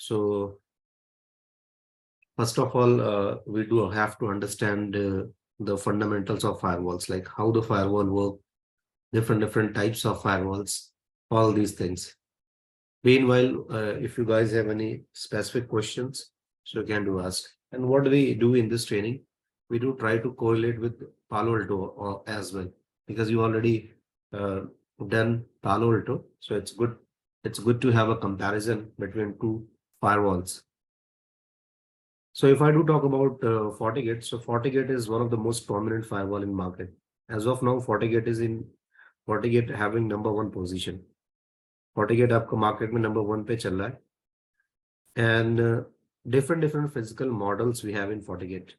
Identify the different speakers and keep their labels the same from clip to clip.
Speaker 1: So first of all, we do have to understand the fundamentals of firewalls, like how the firewall work, different types of firewalls, all these things. Meanwhile, if you guys have any specific questions, so you can do ask. And what we do in this training, we do try to correlate with Palo Alto as well, because you already uh, done Palo Alto, so it's good. It's good to have a comparison between two firewalls. So if I do talk about FortiGate, so FortiGate is one of the most prominent firewall in market. As of now, FortiGate having #1 position. FortiGate आपको market में #1 पे चल रहा है. And different physical models we have in FortiGate.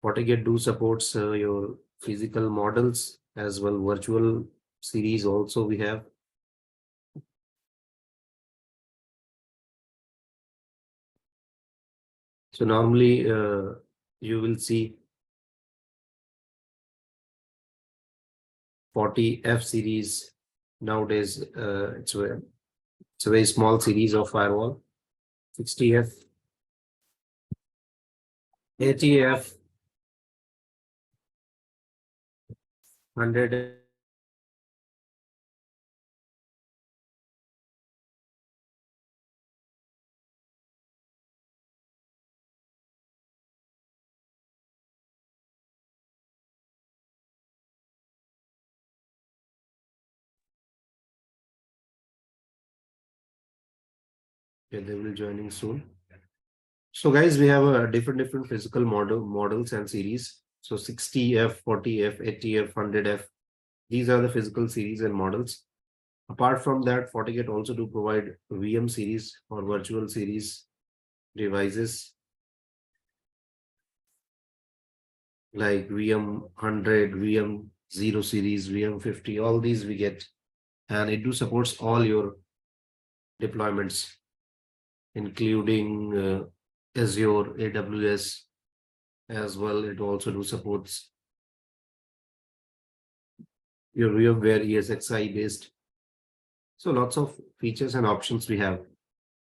Speaker 1: FortiGate do supports your physical models as well, virtual series also we have. So normally you will see 40F series nowadays. It's a very small series of firewall. 60F, 80F, 100. Okay, they will joining soon. So guys, we have a different physical models and series. So 60F, 40F, 80F, 100F. These are the physical series and models. Apart from that, FortiGate also do provide VM series or virtual series devices like VM 100, VM 0 series, VM 50, all these we get. And it do supports all your deployments, including Azure, AWS as well. It also do supports your VMware ESXi based. So lots of features and options we have.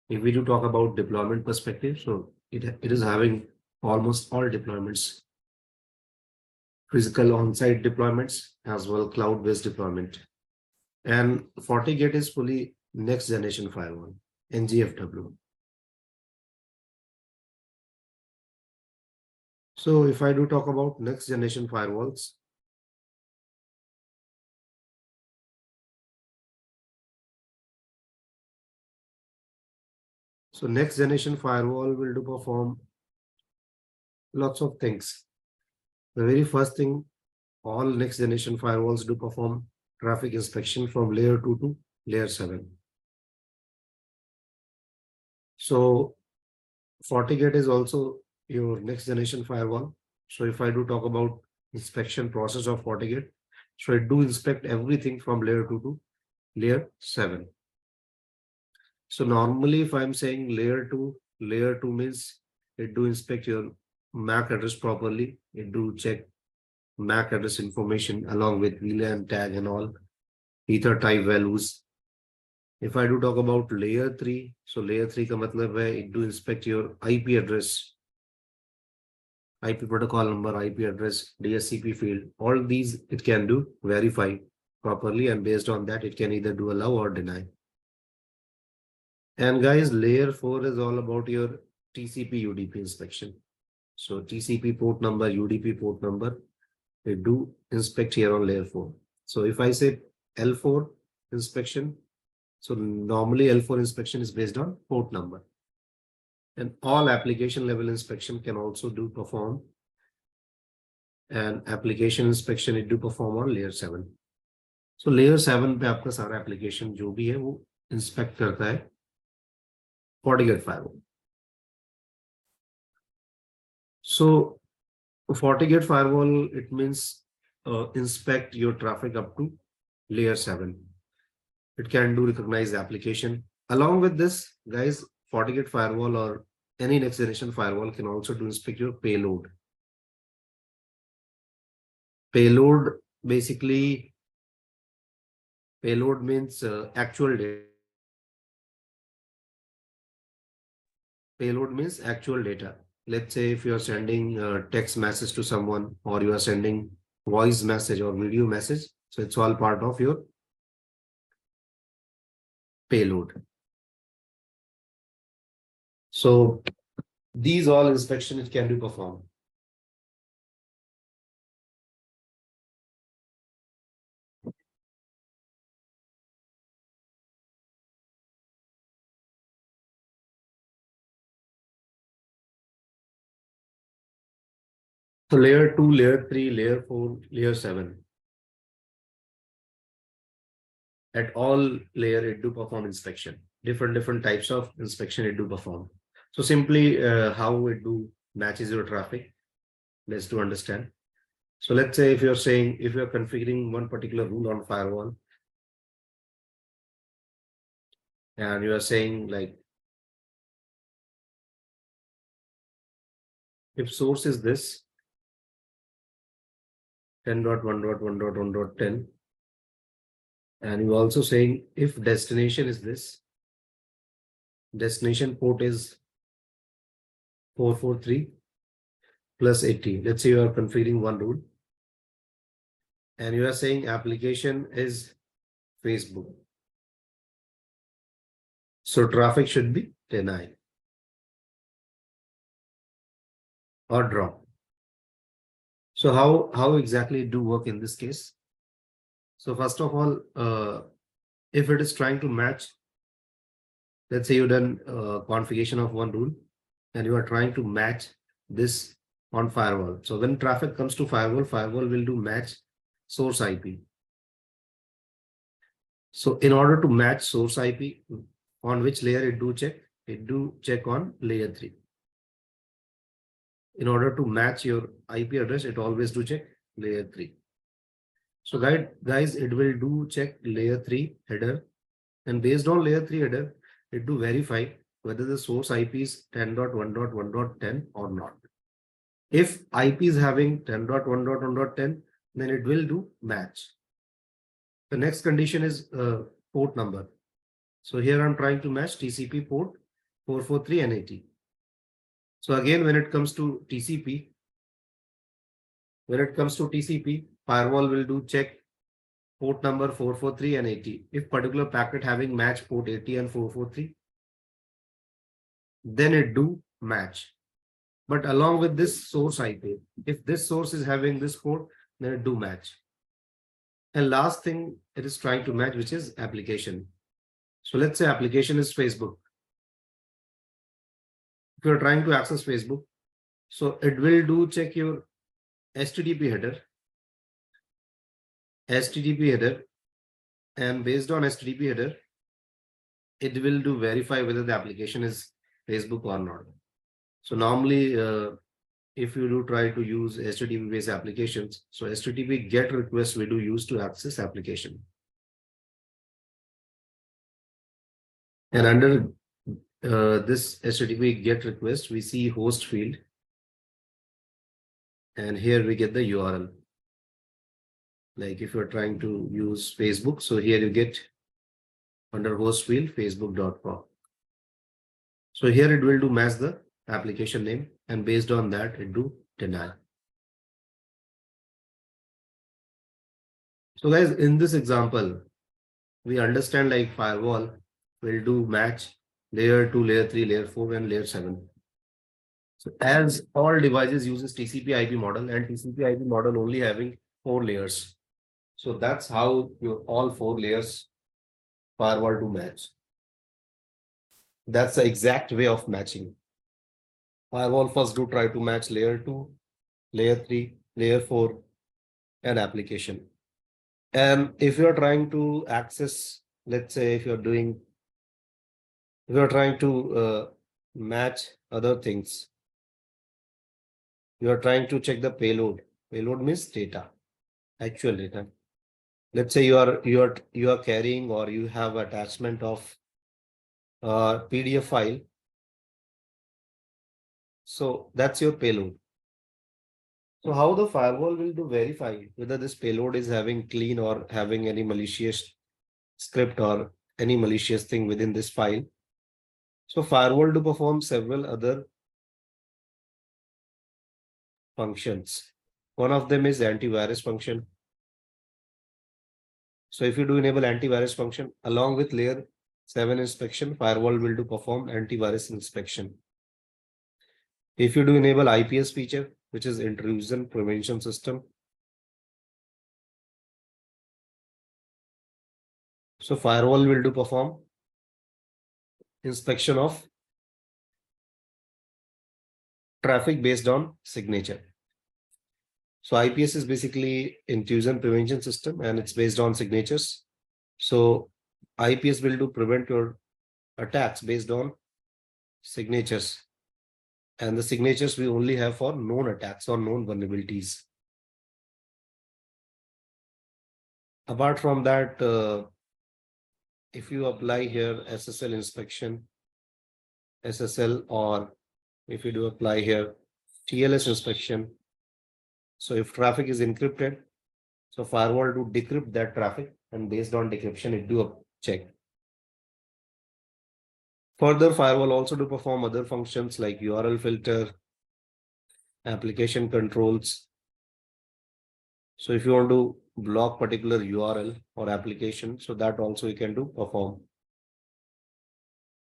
Speaker 1: If we do talk about deployment perspective, so it is having almost all deployments, physical on-site deployments as well, cloud-based deployment. And FortiGate is fully next generation firewall, NGFW. So if I do talk about next generation firewalls, so next generation firewall will do perform lots of things. The very first thing, all next generation firewalls do perform traffic inspection from layer 2 to layer 7. So FortiGate is also your next generation firewall. So if I do talk about inspection process of FortiGate, so it do inspect everything from layer 2 to layer 7. So normally if I'm saying layer 2 means it do inspect your MAC address properly. It do check MAC address information along with VLAN tag and all ether type values. If I do talk about layer 3, so layer 3 ka matlab hai it do inspect your IP address, IP protocol number, IP address, DSCP field. All these it can do verify properly, and based on that it can either do allow or deny. And guys, layer 4 is all about your TCP UDP inspection. So TCP port number, UDP port number, they do inspect here on layer 4. So if I say L4 inspection, so normally L4 inspection is based on port number. And all application level inspection can also do perform. And application inspection it do perform on layer 7. So layer 7 पे आपका सारा application जो भी है वो inspect करता है FortiGate firewall. So FortiGate firewall, it means inspect your traffic up to layer 7. It can do recognize application. Along with this, guys, FortiGate firewall or any next generation firewall can also do inspect your payload. Payload basically, payload means actual data. Payload means actual data. Let's say if you are sending a text message to someone, or you are sending voice message or video message, so it's all part of your payload. So these all inspections can be performed. So layer 2, layer 3, layer 4, layer 7. At all layer it do perform inspection. Different types of inspection it do perform. So simply how it do matches your traffic. Let's do understand. So let's say if you're saying, if you're configuring one particular rule on firewall, and you are saying like, if source is this 10.1.1.1.10, and you're also saying if destination is this, destination port is 443 plus 80. Let's say you are configuring one rule, and you are saying application is Facebook. So traffic should be denied or drop. So how exactly do work in this case? So first of all, if it is trying to match, let's say you've done configuration of one rule and you are trying to match this on firewall. So when traffic comes to firewall, firewall will do match source IP. So in order to match source IP, on which layer it do check? It do check on layer 3. In order to match your IP address, it always do check layer 3. So guys, it will do check layer 3 header, and based on layer 3 header, it do verify whether the source IP is 10.1.1.10 or not. If IP is having 10.1.1.10, then it will do match. The next condition is port number. So here I'm trying to match TCP port 443 and 80. So again, when it comes to TCP, firewall will do check port number 443 and 80. If particular packet having match port 80 and 443, then it do match. But along with this source IP, if this source is having this port, then it do match. And last thing it is trying to match, which is application. So let's say application is Facebook. If you're trying to access Facebook, so it will do check your HTTP header, and based on HTTP header, it will do verify whether the application is Facebook or not. So normally, if you do try to use HTTP based applications, so HTTP GET request we do use to access application. And under this HTTP GET request, we see host field. And here we get the URL. Like if you're trying to use Facebook, so here you get under host field facebook.com. So here it will do match the application name, and based on that it do deny. So guys, in this example, we understand like firewall will do match layer 2, layer 3, layer 4, and layer 7. So as all devices uses TCP IP model, and TCP IP model only having 4 layers. So that's how your all 4 layers firewall to match. That's the exact way of matching. Firewall first do try to match layer 2, layer 3, layer 4, and application. And if you're trying to access, let's say if you're trying to match other things, you are trying to check the payload. Payload means data, actual data. Let's say you are carrying, or you have attachment of PDF file. So that's your payload. So how the firewall will do verify whether this payload is having clean or having any malicious script or any malicious thing within this file? So firewall to perform several other functions. One of them is antivirus function. So if you do enable antivirus function along with layer 7 inspection, firewall will do perform antivirus inspection. If you do enable IPS feature, which is intrusion prevention system, so firewall will do perform inspection of traffic based on signature. So IPS is basically intrusion prevention system and it's based on signatures. So IPS will do prevent your attacks based on signatures. And the signatures we only have for known attacks or known vulnerabilities. Apart from that, if you apply here SSL inspection, SSL, or if you do apply here TLS inspection, so if traffic is encrypted, so firewall do decrypt that traffic and based on decryption, it do a check. Further, firewall also do perform other functions like URL filter, application controls. So if you want to block particular URL or application, so that also you can do perform.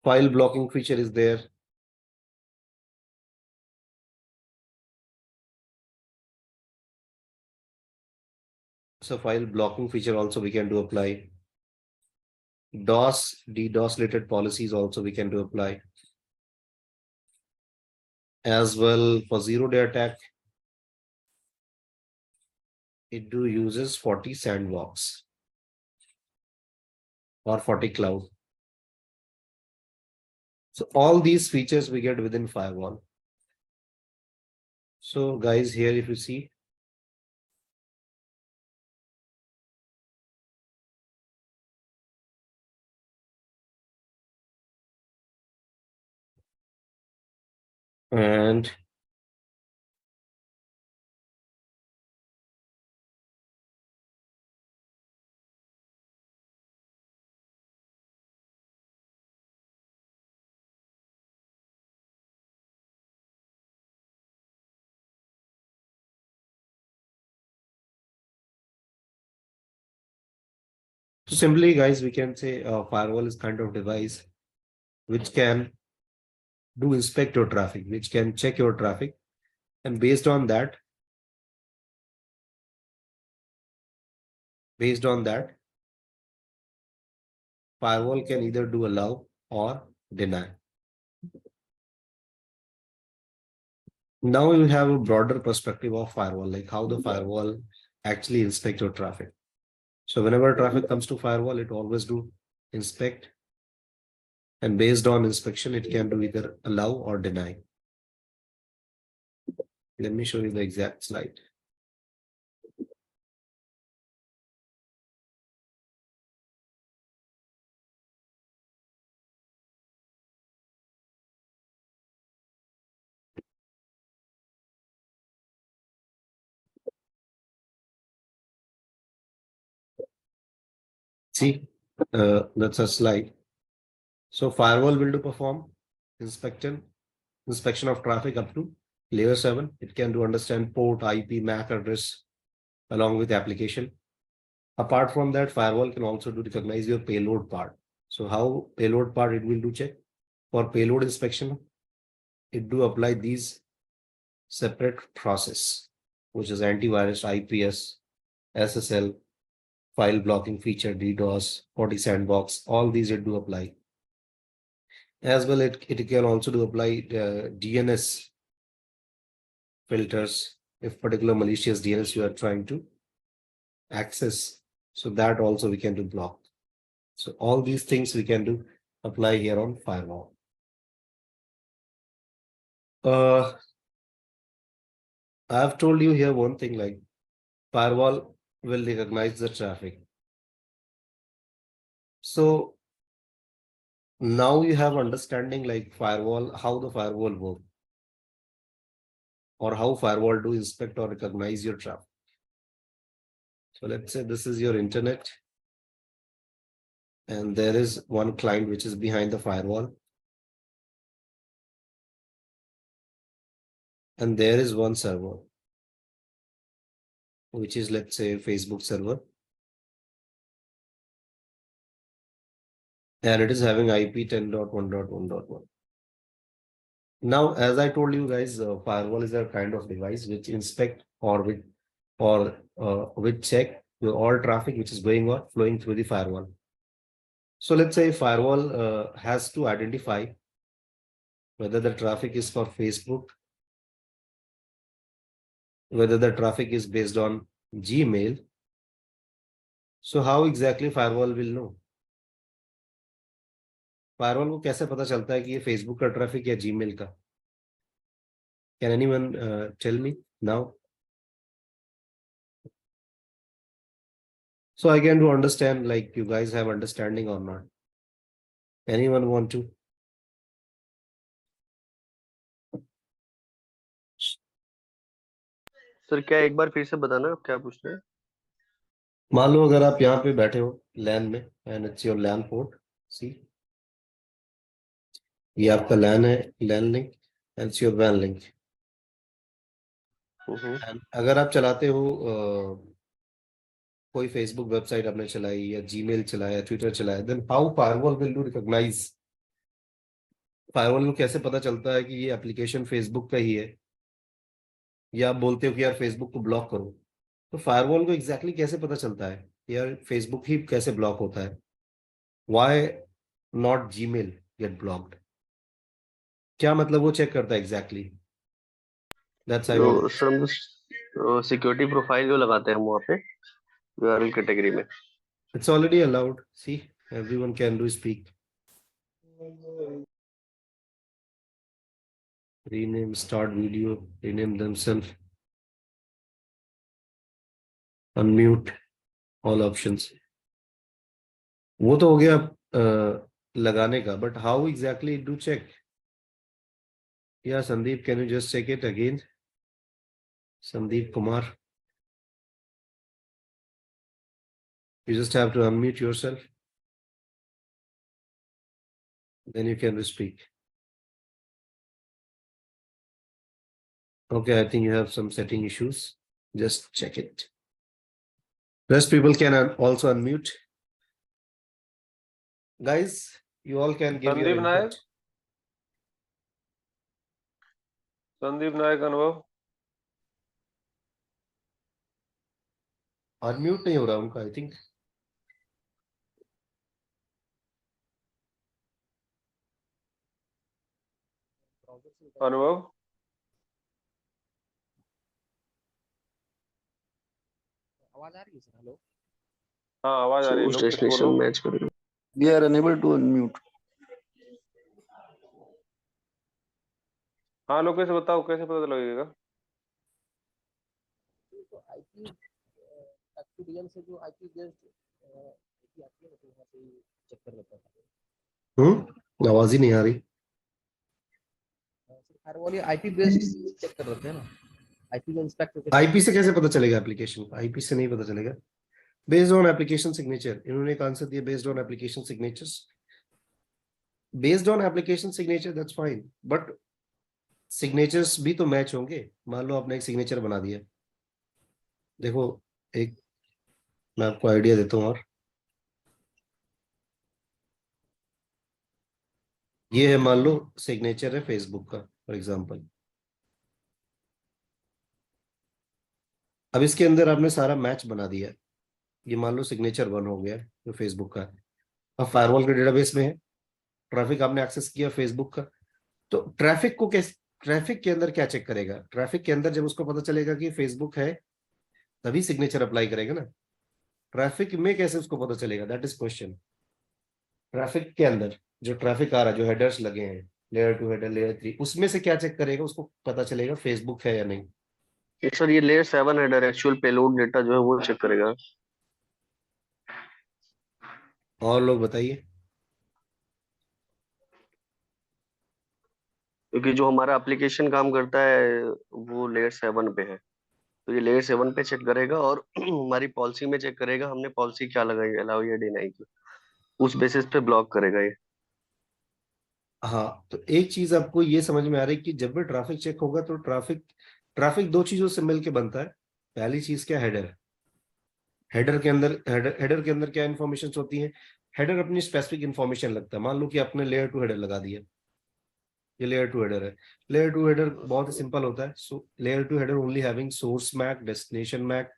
Speaker 1: File blocking feature is there. So file blocking feature also we can do apply. DOS, DDoS related policies also we can do apply. As well for zero-day attack, it do uses FortiSandbox sandbox or FortiCloud. So all these features we get within firewall. So guys, here if you see, and so simply guys, we can say firewall is kind of device which can do inspect your traffic, which can check your traffic, and based on that, firewall can either do allow or deny. Now you have a broader perspective of firewall, like how the firewall actually inspect your traffic. So whenever traffic comes to firewall, it always do inspect, and based on inspection, it can do either allow or deny. Let me show you the exact slide. See, that's a slide. So firewall will do perform inspection of traffic up to layer 7. It can do understand port, IP, MAC address along with application. Apart from that, firewall can also do recognize your payload part. So how payload part it will do check? For payload inspection, it do apply these separate process, which is antivirus, IPS, SSL, file blocking feature, DDoS, FortiSandbox, all these it do apply. As well, it can also do apply DNS filters if particular malicious DNS you are trying to access. So that also we can do block. So all these things we can do apply here on firewall. I have told you here one thing, like firewall will recognize the traffic. So now you have understanding like firewall, how the firewall work, or how firewall do inspect or recognize your traffic. So let's say this is your internet, and there is one client which is behind the firewall. and there is one server, which is, let's say, Facebook server, and it is having IP 10.1.1.1. Now, as I told you guys, firewall is a kind of device which inspect or which check all traffic which is going on flowing through the firewall. So let's say firewall has to identify whether the traffic is for Facebook, whether the traffic is based on Gmail. So how exactly firewall will know? Firewall को कैसे पता चलता है कि ये Facebook का traffic या Gmail का? Can anyone tell me now? So again, to understand, like, you guys have understanding or not? Anyone want to?
Speaker 2: Sir क्या एक बार फिर से बताना आप क्या पूछ रहे हैं?
Speaker 1: मान लो अगर आप यहाँ पे बैठे हो लैन में, and it's your LAN port, see, ये आपका लैन है, LAN link, and it's your वैन लिंक। अगर आप चलाते हो कोई फेसबुक वेबसाइट आपने चलाई या जीमेल चलाया, ट्विटर चलाया, then how firewall will do recognise? Firewall को कैसे पता चलता है कि ये एप्लीकेशन फेसबुक का ही है, या आप बोलते हो कि यार फेसबुक को ब्लॉक करो, तो फायरवॉल को एग्जैक्टली कैसे पता चलता है यार फेसबुक ही कैसे ब्लॉक होता है? Why not Gmail get blocked? क्या मतलब वो चेक करता है exactly? That's I want.
Speaker 2: Sir हम सिक्योरिटी प्रोफाइल जो लगाते हैं हम वहाँ पे यूआरएल कैटेगरी में।
Speaker 1: It's already allowed, see, everyone can do speak. rename, start video, rename themselves, unmute, all options. वो तो हो गया लगाने का, but how exactly do check? या Sandeep, can you just check it again? Sandeep Kumar, you just have to unmute yourself, then you can speak. Okay, I think you have some setting issues, just check it. Rest people can also unmute. Guys, you all can give your input.
Speaker 3: Sandeep Nayak Anubhav
Speaker 1: unmute नहीं हो रहा उनका, I think.
Speaker 3: अनुभव
Speaker 4: आवाज आ रही है sir? Hello,
Speaker 3: हाँ आवाज आ रही है, लोग
Speaker 2: डेस्टिनेशन मैच करेंगे।
Speaker 5: We are unable to unmute.
Speaker 3: हाँ लोग कैसे बताओ, कैसे पता लगेगा?
Speaker 4: तो आईपी एक्टिविजन से जो आईपी बेस्ड आईपी आती है तो वहाँ से चेक कर लेता है।
Speaker 1: आवाज ही नहीं आ रही
Speaker 4: सर, फायरवॉल ये आईपी बेस्ड चेक कर लेते हैं ना, आईपी में इंस्पेक्ट करके।
Speaker 1: आईपी से कैसे पता चलेगा एप्लीकेशन? आईपी से नहीं पता चलेगा। बेस्ड ऑन एप्लीकेशन सिग्नेचर, इन्होंने एक आंसर दिया, based on application signatures. Based on application signature that's fine, but signatures भी तो मैच होंगे। मान लो आपने एक सिग्नेचर बना दिया, देखो, एक मैं आपको आइडिया देता हूँ, और ये है, मान लो सिग्नेचर है फेसबुक का फॉर एग्जांपल। अब इसके अंदर आपने सारा मैच बना दिया, ये मान लो सिग्नेचर 1 हो गया जो फेसबुक का है। अब फायरवॉल के डेटाबेस में है, ट्रैफिक आपने एक्सेस किया फेसबुक का, तो ट्रैफिक को कैसे, ट्रैफिक के अंदर क्या चेक करेगा? ट्रैफिक के अंदर जब उसको पता चलेगा कि फेसबुक है तभी सिग्नेचर अप्लाई करेगा ना। ट्रैफिक में कैसे उसको पता चलेगा? That is question. ट्रैफिक के अंदर जो ट्रैफिक आ रहा है, जो हेडर्स लगे हैं, लेयर 2 हेडर, लेयर 3, उसमें से क्या चेक करेगा? उसको पता चलेगा फेसबुक है या नहीं।
Speaker 2: सर ये layer 7 header actual payload data जो है वो चेक करेगा।
Speaker 1: और लोग बताइए।
Speaker 2: क्योंकि जो हमारा एप्लीकेशन काम करता है वो लेयर 7 पे है, तो ये लेयर 7 पे चेक करेगा और हमारी पॉलिसी में चेक करेगा हमने पॉलिसी क्या लगाई, अलाउ या डिनाई की, उस बेसिस पे ब्लॉक करेगा ये।
Speaker 1: हाँ, तो एक चीज आपको ये समझ में आ रही है कि जब भी ट्रैफिक चेक होगा तो ट्रैफिक दो चीजों से मिलके बनता है। पहली चीज क्या, हेडर। हेडर के अंदर क्या इन्फॉर्मेशन होती है? हेडर अपनी स्पेसिफिक इन्फॉर्मेशन लगता है। मान लो कि आपने लेयर टू हेडर लगा दिया, ये लेयर टू हेडर है। लेयर टू हेडर बहुत ही सिंपल होता है। So layer two header only having source MAC, destination MAC,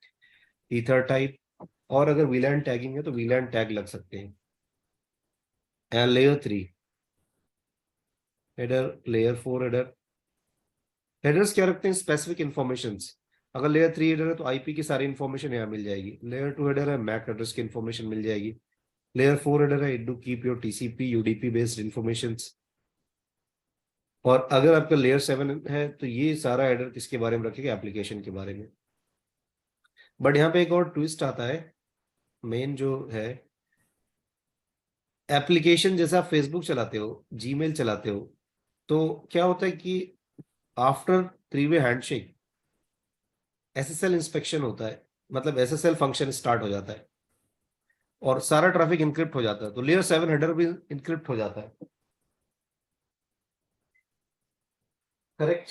Speaker 1: ether type, और अगर वीलैन टैगिंग है तो वीलैन टैग लग सकते हैं। And layer three header, layer four header. Headers क्या रखते हैं? Specific information. अगर लेयर थ्री हेडर है तो आईपी की सारी इन्फॉर्मेशन यहाँ मिल जाएगी। लेयर टू हेडर है, मैक एड्रेस की इन्फॉर्मेशन मिल जाएगी। लेयर फोर हेडर है, it do keep your TCP UDP based information. और अगर आपका लेयर सेवन है तो ये सारा हेडर किसके बारे में रखेगा? एप्लीकेशन के बारे में। बट यहाँ पे एक और ट्विस्ट आता है, मेन जो है, एप्लीकेशन जैसा आप फेसबुक चलाते हो, जीमेल चलाते हो, तो क्या होता है कि after three way handshake SSL inspection होता है, मतलब एसएसएल फंक्शन स्टार्ट हो जाता है और सारा ट्रैफिक इनक्रिप्ट हो जाता है, तो लेयर सेवन हेडर भी इनक्रिप्ट हो जाता है। करेक्ट।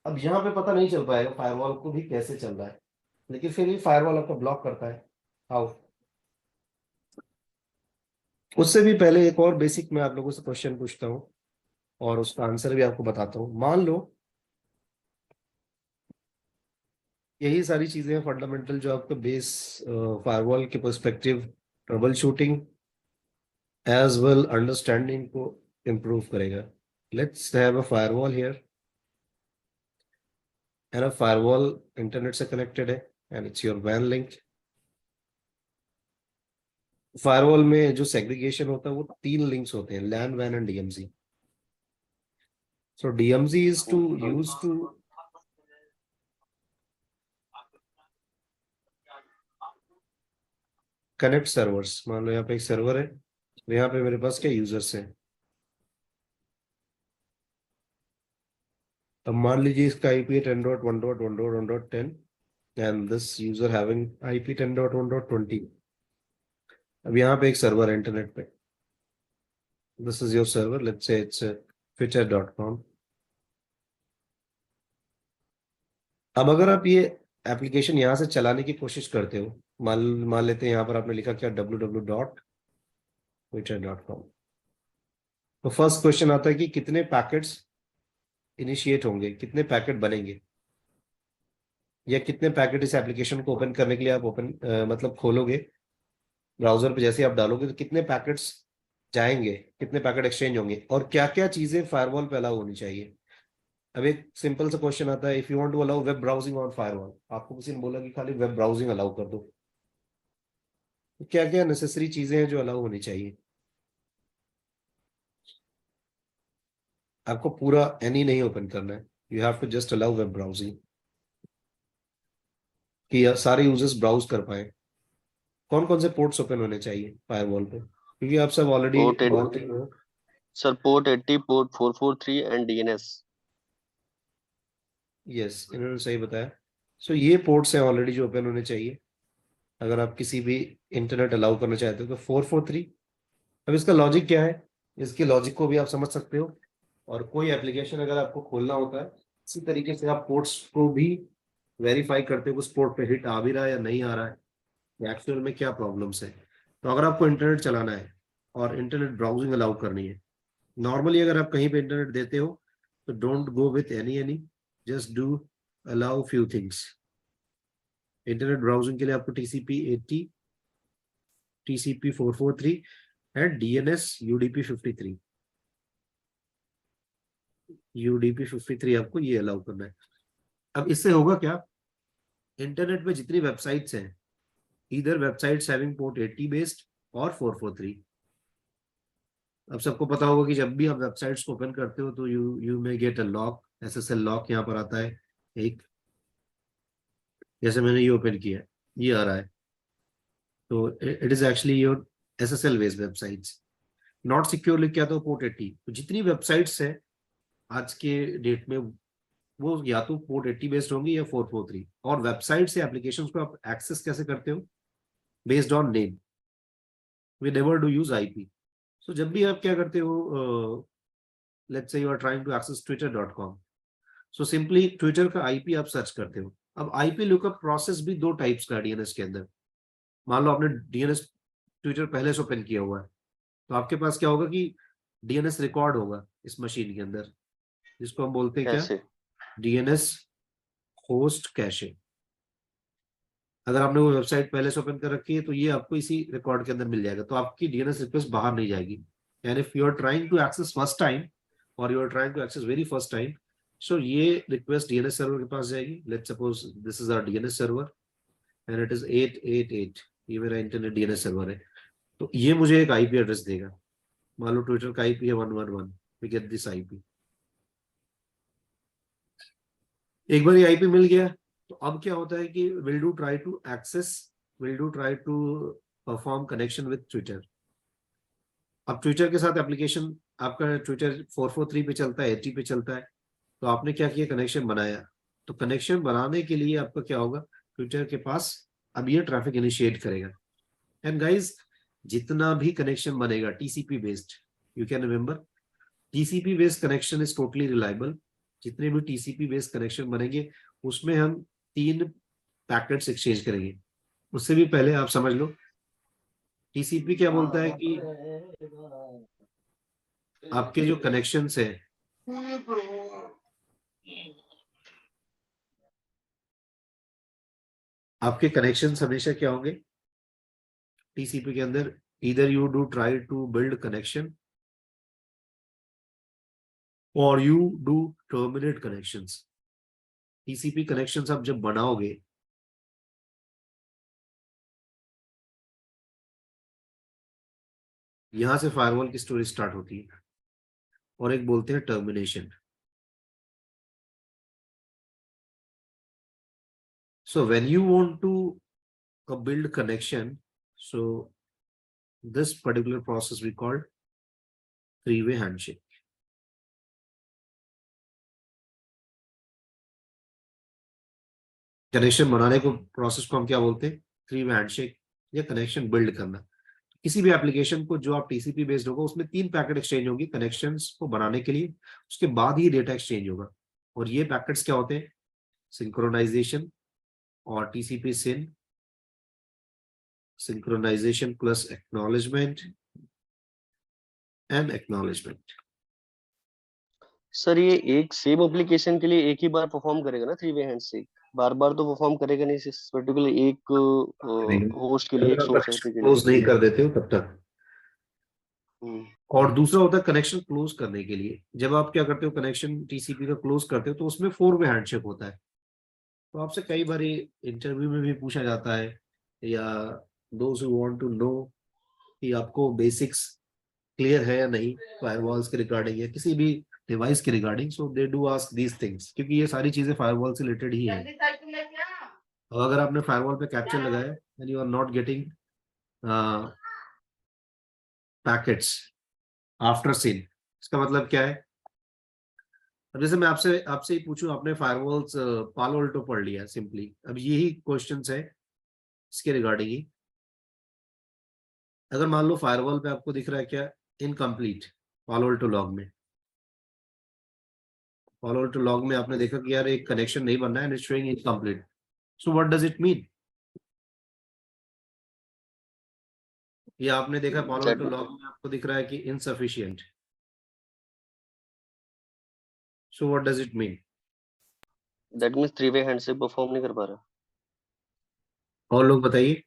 Speaker 1: अब यहाँ पे पता नहीं चल पाएगा फायरवॉल को भी कैसे चल रहा है, लेकिन फिर भी फायरवॉल आपका ब्लॉक करता है। हाउ? उससे भी पहले एक और बेसिक मैं आप लोगों से क्वेश्चन पूछता हूँ और उसका आंसर भी आपको बताता हूँ। मान लो यही सारी चीजें फंडामेंटल जो आपका बेस फायरवॉल के perspective troubleshooting as well understanding को इम्प्रूव करेगा। Let's have a firewall here, and a firewall internet से कनेक्टेड है एंड इट्स योर वैन लिंक। फायरवॉल में जो सेग्रीगेशन होता है वो तीन लिंक्स होते हैं, लैन, वैन and DMZ. So DMZ is to use to connect servers. मान लो यहाँ पे एक सर्वर है, तो यहाँ पे मेरे पास क्या यूजर्स हैं। अब मान लीजिए इसका IP 10.1.1.1.10 and this user having IP 10.1.20। अब यहाँ पे एक सर्वर है इंटरनेट पे, this is your server, let's say it's twitter.com। अब अगर आप ये एप्लीकेशन यहाँ से चलाने की कोशिश करते हो, मान मान लेते हैं यहाँ पर आपने लिखा क्या, www.twitter.com। तो फर्स्ट क्वेश्चन आता है कि कितने पैकेट्स इनिशिएट होंगे, कितने पैकेट बनेंगे, या कितने पैकेट इस एप्लीकेशन को ओपन करने के लिए आप मतलब खोलोगे ब्राउजर पे, जैसे आप डालोगे तो कितने पैकेट्स जाएंगे, कितने पैकेट एक्सचेंज होंगे, और क्या क्या चीजें फायरवॉल पे अलाउ होनी चाहिए। अब एक सिंपल सा क्वेश्चन आता है, if you want to allow web browsing on firewall, आपको किसी ने बोला कि खाली वेब ब्राउजिंग अलाउ कर दो, तो क्या क्या नेसेसरी चीजें हैं जो अलाउ होनी चाहिए। आपको पूरा एनी नहीं ओपन करना है, you have to just allow web browsing, कि सारे यूजर्स ब्राउज कर पाए। कौन कौन से पोर्ट्स ओपन होने चाहिए फायरवॉल पे, क्योंकि आप सब already
Speaker 2: port sir port 80, port 443 and DNS.
Speaker 1: Yes, इन्होंने सही बताया। सो ये पोर्ट्स हैं ऑलरेडी जो ओपन होने चाहिए अगर आप किसी भी इंटरनेट अलाउ करना चाहते हो तो 443। अब इसका लॉजिक क्या है, इसके लॉजिक को भी आप समझ सकते हो, और कोई एप्लीकेशन अगर आपको खोलना होता है इसी तरीके से आप पोर्ट्स को भी वेरीफाई करते हो, उस पोर्ट पे हिट आ भी रहा है या नहीं आ रहा है, एक्चुअल में क्या प्रॉब्लम्स है। तो अगर आपको इंटरनेट चलाना है और इंटरनेट ब्राउजिंग अलाउ करनी है, नॉर्मली अगर आप कहीं पे इंटरनेट देते हो तो don't go with any, just do allow few things. Internet browsing के लिए आपको TCP 80, TCP 443 and DNS UDP 53, UDP 53 आपको ये अलाउ करना है। अब इससे होगा क्या, इंटरनेट पे जितनी वेबसाइट्स हैं, इधर वेबसाइट्स हैविंग पोर्ट 80 बेस्ड और 443। अब सबको पता होगा कि जब भी आप वेबसाइट्स को ओपन करते हो तो you may get a lock, SSL lock यहाँ पर आता है एक, जैसे मैंने ये ओपन किया है ये आ रहा है, तो it is actually your SSL based websites, not secure लिख के आता हो पोर्ट 80। तो जितनी वेबसाइट्स है आज के डेट में वो या तो पोर्ट 80 बेस्ड होंगी या 443। और वेबसाइट से एप्लीकेशंस को आप एक्सेस कैसे करते हो, based on name, we never do use IP. So जब भी आप क्या करते हो let's say you are trying to access twitter.com. So simply Twitter का आईपी आप सर्च करते हो. अब आईपी लुकअप प्रोसेस भी दो टाइप्स का डीएनएस के अंदर. मान लो आपने डीएनएस ट्विटर पहले से ओपन किया हुआ है, तो आपके पास क्या होगा कि डीएनएस रिकॉर्ड होगा इस मशीन के अंदर, जिसको हम बोलते हैं क्या,
Speaker 2: कैसे?
Speaker 1: DNS host cache. अगर आपने वो वेबसाइट पहले से ओपन कर रखी है तो ये आपको इसी रिकॉर्ड के अंदर मिल जाएगा, तो आपकी डीएनएस रिक्वेस्ट बाहर नहीं जाएगी. And if you are trying to access first time और you are trying to access very first time, so ये रिक्वेस्ट डीएनएस सर्वर के पास जाएगी. Let's suppose this is our DNS server and it is 888. ये मेरा internet DNS server है, तो ये मुझे एक आईपी एड्रेस देगा. मान लो ट्विटर का आईपी है 111. We get this IP. एक बार ये आईपी मिल गया तो अब क्या होता है कि will do try to perform connection with Twitter. अब ट्विटर के साथ एप्लीकेशन आपका ट्विटर 443 पे चलता है, 80 पे चलता है, तो आपने क्या किया, कनेक्शन बनाया. तो कनेक्शन बनाने के लिए आपका क्या होगा, ट्विटर के पास अब ये ट्रैफिक इनिशिएट करेगा. एंड गाइज, जितना भी कनेक्शन बनेगा TCP based, you can remember TCP based connection is totally reliable. जितने भी टीसीपी बेस्ड कनेक्शन बनेंगे उसमें हम 3 पैकेट्स एक्सचेंज करेंगे. उससे भी पहले आप समझ लो टीसीपी क्या बोलता है कि आपके जो कनेक्शंस है, आपके कनेक्शंस हमेशा क्या होंगे टीसीपी के अंदर, either you do try to build connection or you do terminate connections. TCP connections आप जब बनाओगे यहां से फायरवॉल की स्टोरी स्टार्ट होती है और एक बोलते हैं termination. So when you want to build connection, so this particular process we call three-way handshake. Connection बनाने को प्रोसेस को हम क्या बोलते हैं, थ्री वे हैंडशेक या कनेक्शन बिल्ड करना. किसी भी एप्लीकेशन को जो आप टीसीपी बेस्ड होगा उसमें 3 पैकेट एक्सचेंज होंगी कनेक्शंस को बनाने के लिए, उसके बाद ही डेटा एक्सचेंज होगा. और ये पैकेट्स क्या होते हैं, सिंक्रोनाइजेशन और TCP SYN, synchronisation plus acknowledgement and acknowledgement.
Speaker 2: Sir ये एक सेम एप्लीकेशन के लिए एक ही बार परफॉर्म करेगा ना 3-वे हैंडशेक, बार बार तो परफॉर्म करेगा नहीं, पर्टिकुलर एक होस्ट के लिए, एक सोर्स के लिए.
Speaker 1: क्लोज नहीं कर देते हो तब तक. और दूसरा होता है कनेक्शन क्लोज करने के लिए. जब आप क्या करते हो, कनेक्शन टीसीपी का क्लोज करते हो तो उसमें 4-वे हैंडशेक होता है. तो आपसे कई बार इंटरव्यू में भी पूछा जाता है, या those who want to know कि आपको बेसिक्स क्लियर है या नहीं फायरवॉल्स के रिगार्डिंग या किसी भी डिवाइस के regarding, so they do ask these things, क्योंकि ये सारी चीजें फायरवॉल से रिलेटेड ही है. और अगर आपने फायरवॉल पे कैप्चर लगाया and you are not getting packets after SYN, इसका मतलब क्या है. अब जैसे मैं आपसे ही पूछूं, आपने फायरवॉल्स पालो अल्टो पढ़ लिया सिंपली, अब यही क्वेश्चंस है इसके रिगार्डिंग ही. अगर मान लो फायरवॉल पे आपको दिख रहा है क्या, इनकम्प्लीट पालो अल्टो लॉग में, पालो अल्टो लॉग में आपने देखा कि यार एक कनेक्शन नहीं बन रहा है and it's showing incomplete. So what does it mean, ये आपने देखा पालो अल्टो लॉग में आपको दिख रहा है कि insufficient. So what does it mean,
Speaker 2: that means 3-वे हैंडशेक परफॉर्म नहीं कर पा रहा.
Speaker 1: और लोग बताइए.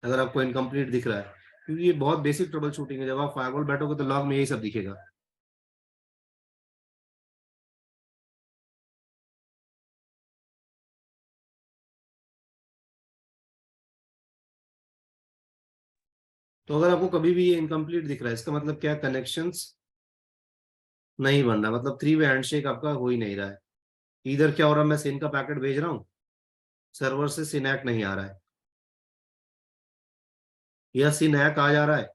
Speaker 1: अगर आपको इनकम्प्लीट दिख रहा है, क्योंकि ये बहुत बेसिक ट्रबल शूटिंग है, जब आप फायरवॉल बैठोगे तो लॉग में यही सब दिखेगा. तो अगर आपको कभी भी ये इनकम्प्लीट दिख रहा है, इसका मतलब क्या, कनेक्शंस नहीं बन रहा, मतलब 3-वे हैंडशेक आपका हो ही नहीं रहा है. इधर क्या हो रहा है, मैं सिन का पैकेट भेज रहा हूँ, सर्वर से सिनैक नहीं आ रहा है, या सिनैक आ जा रहा है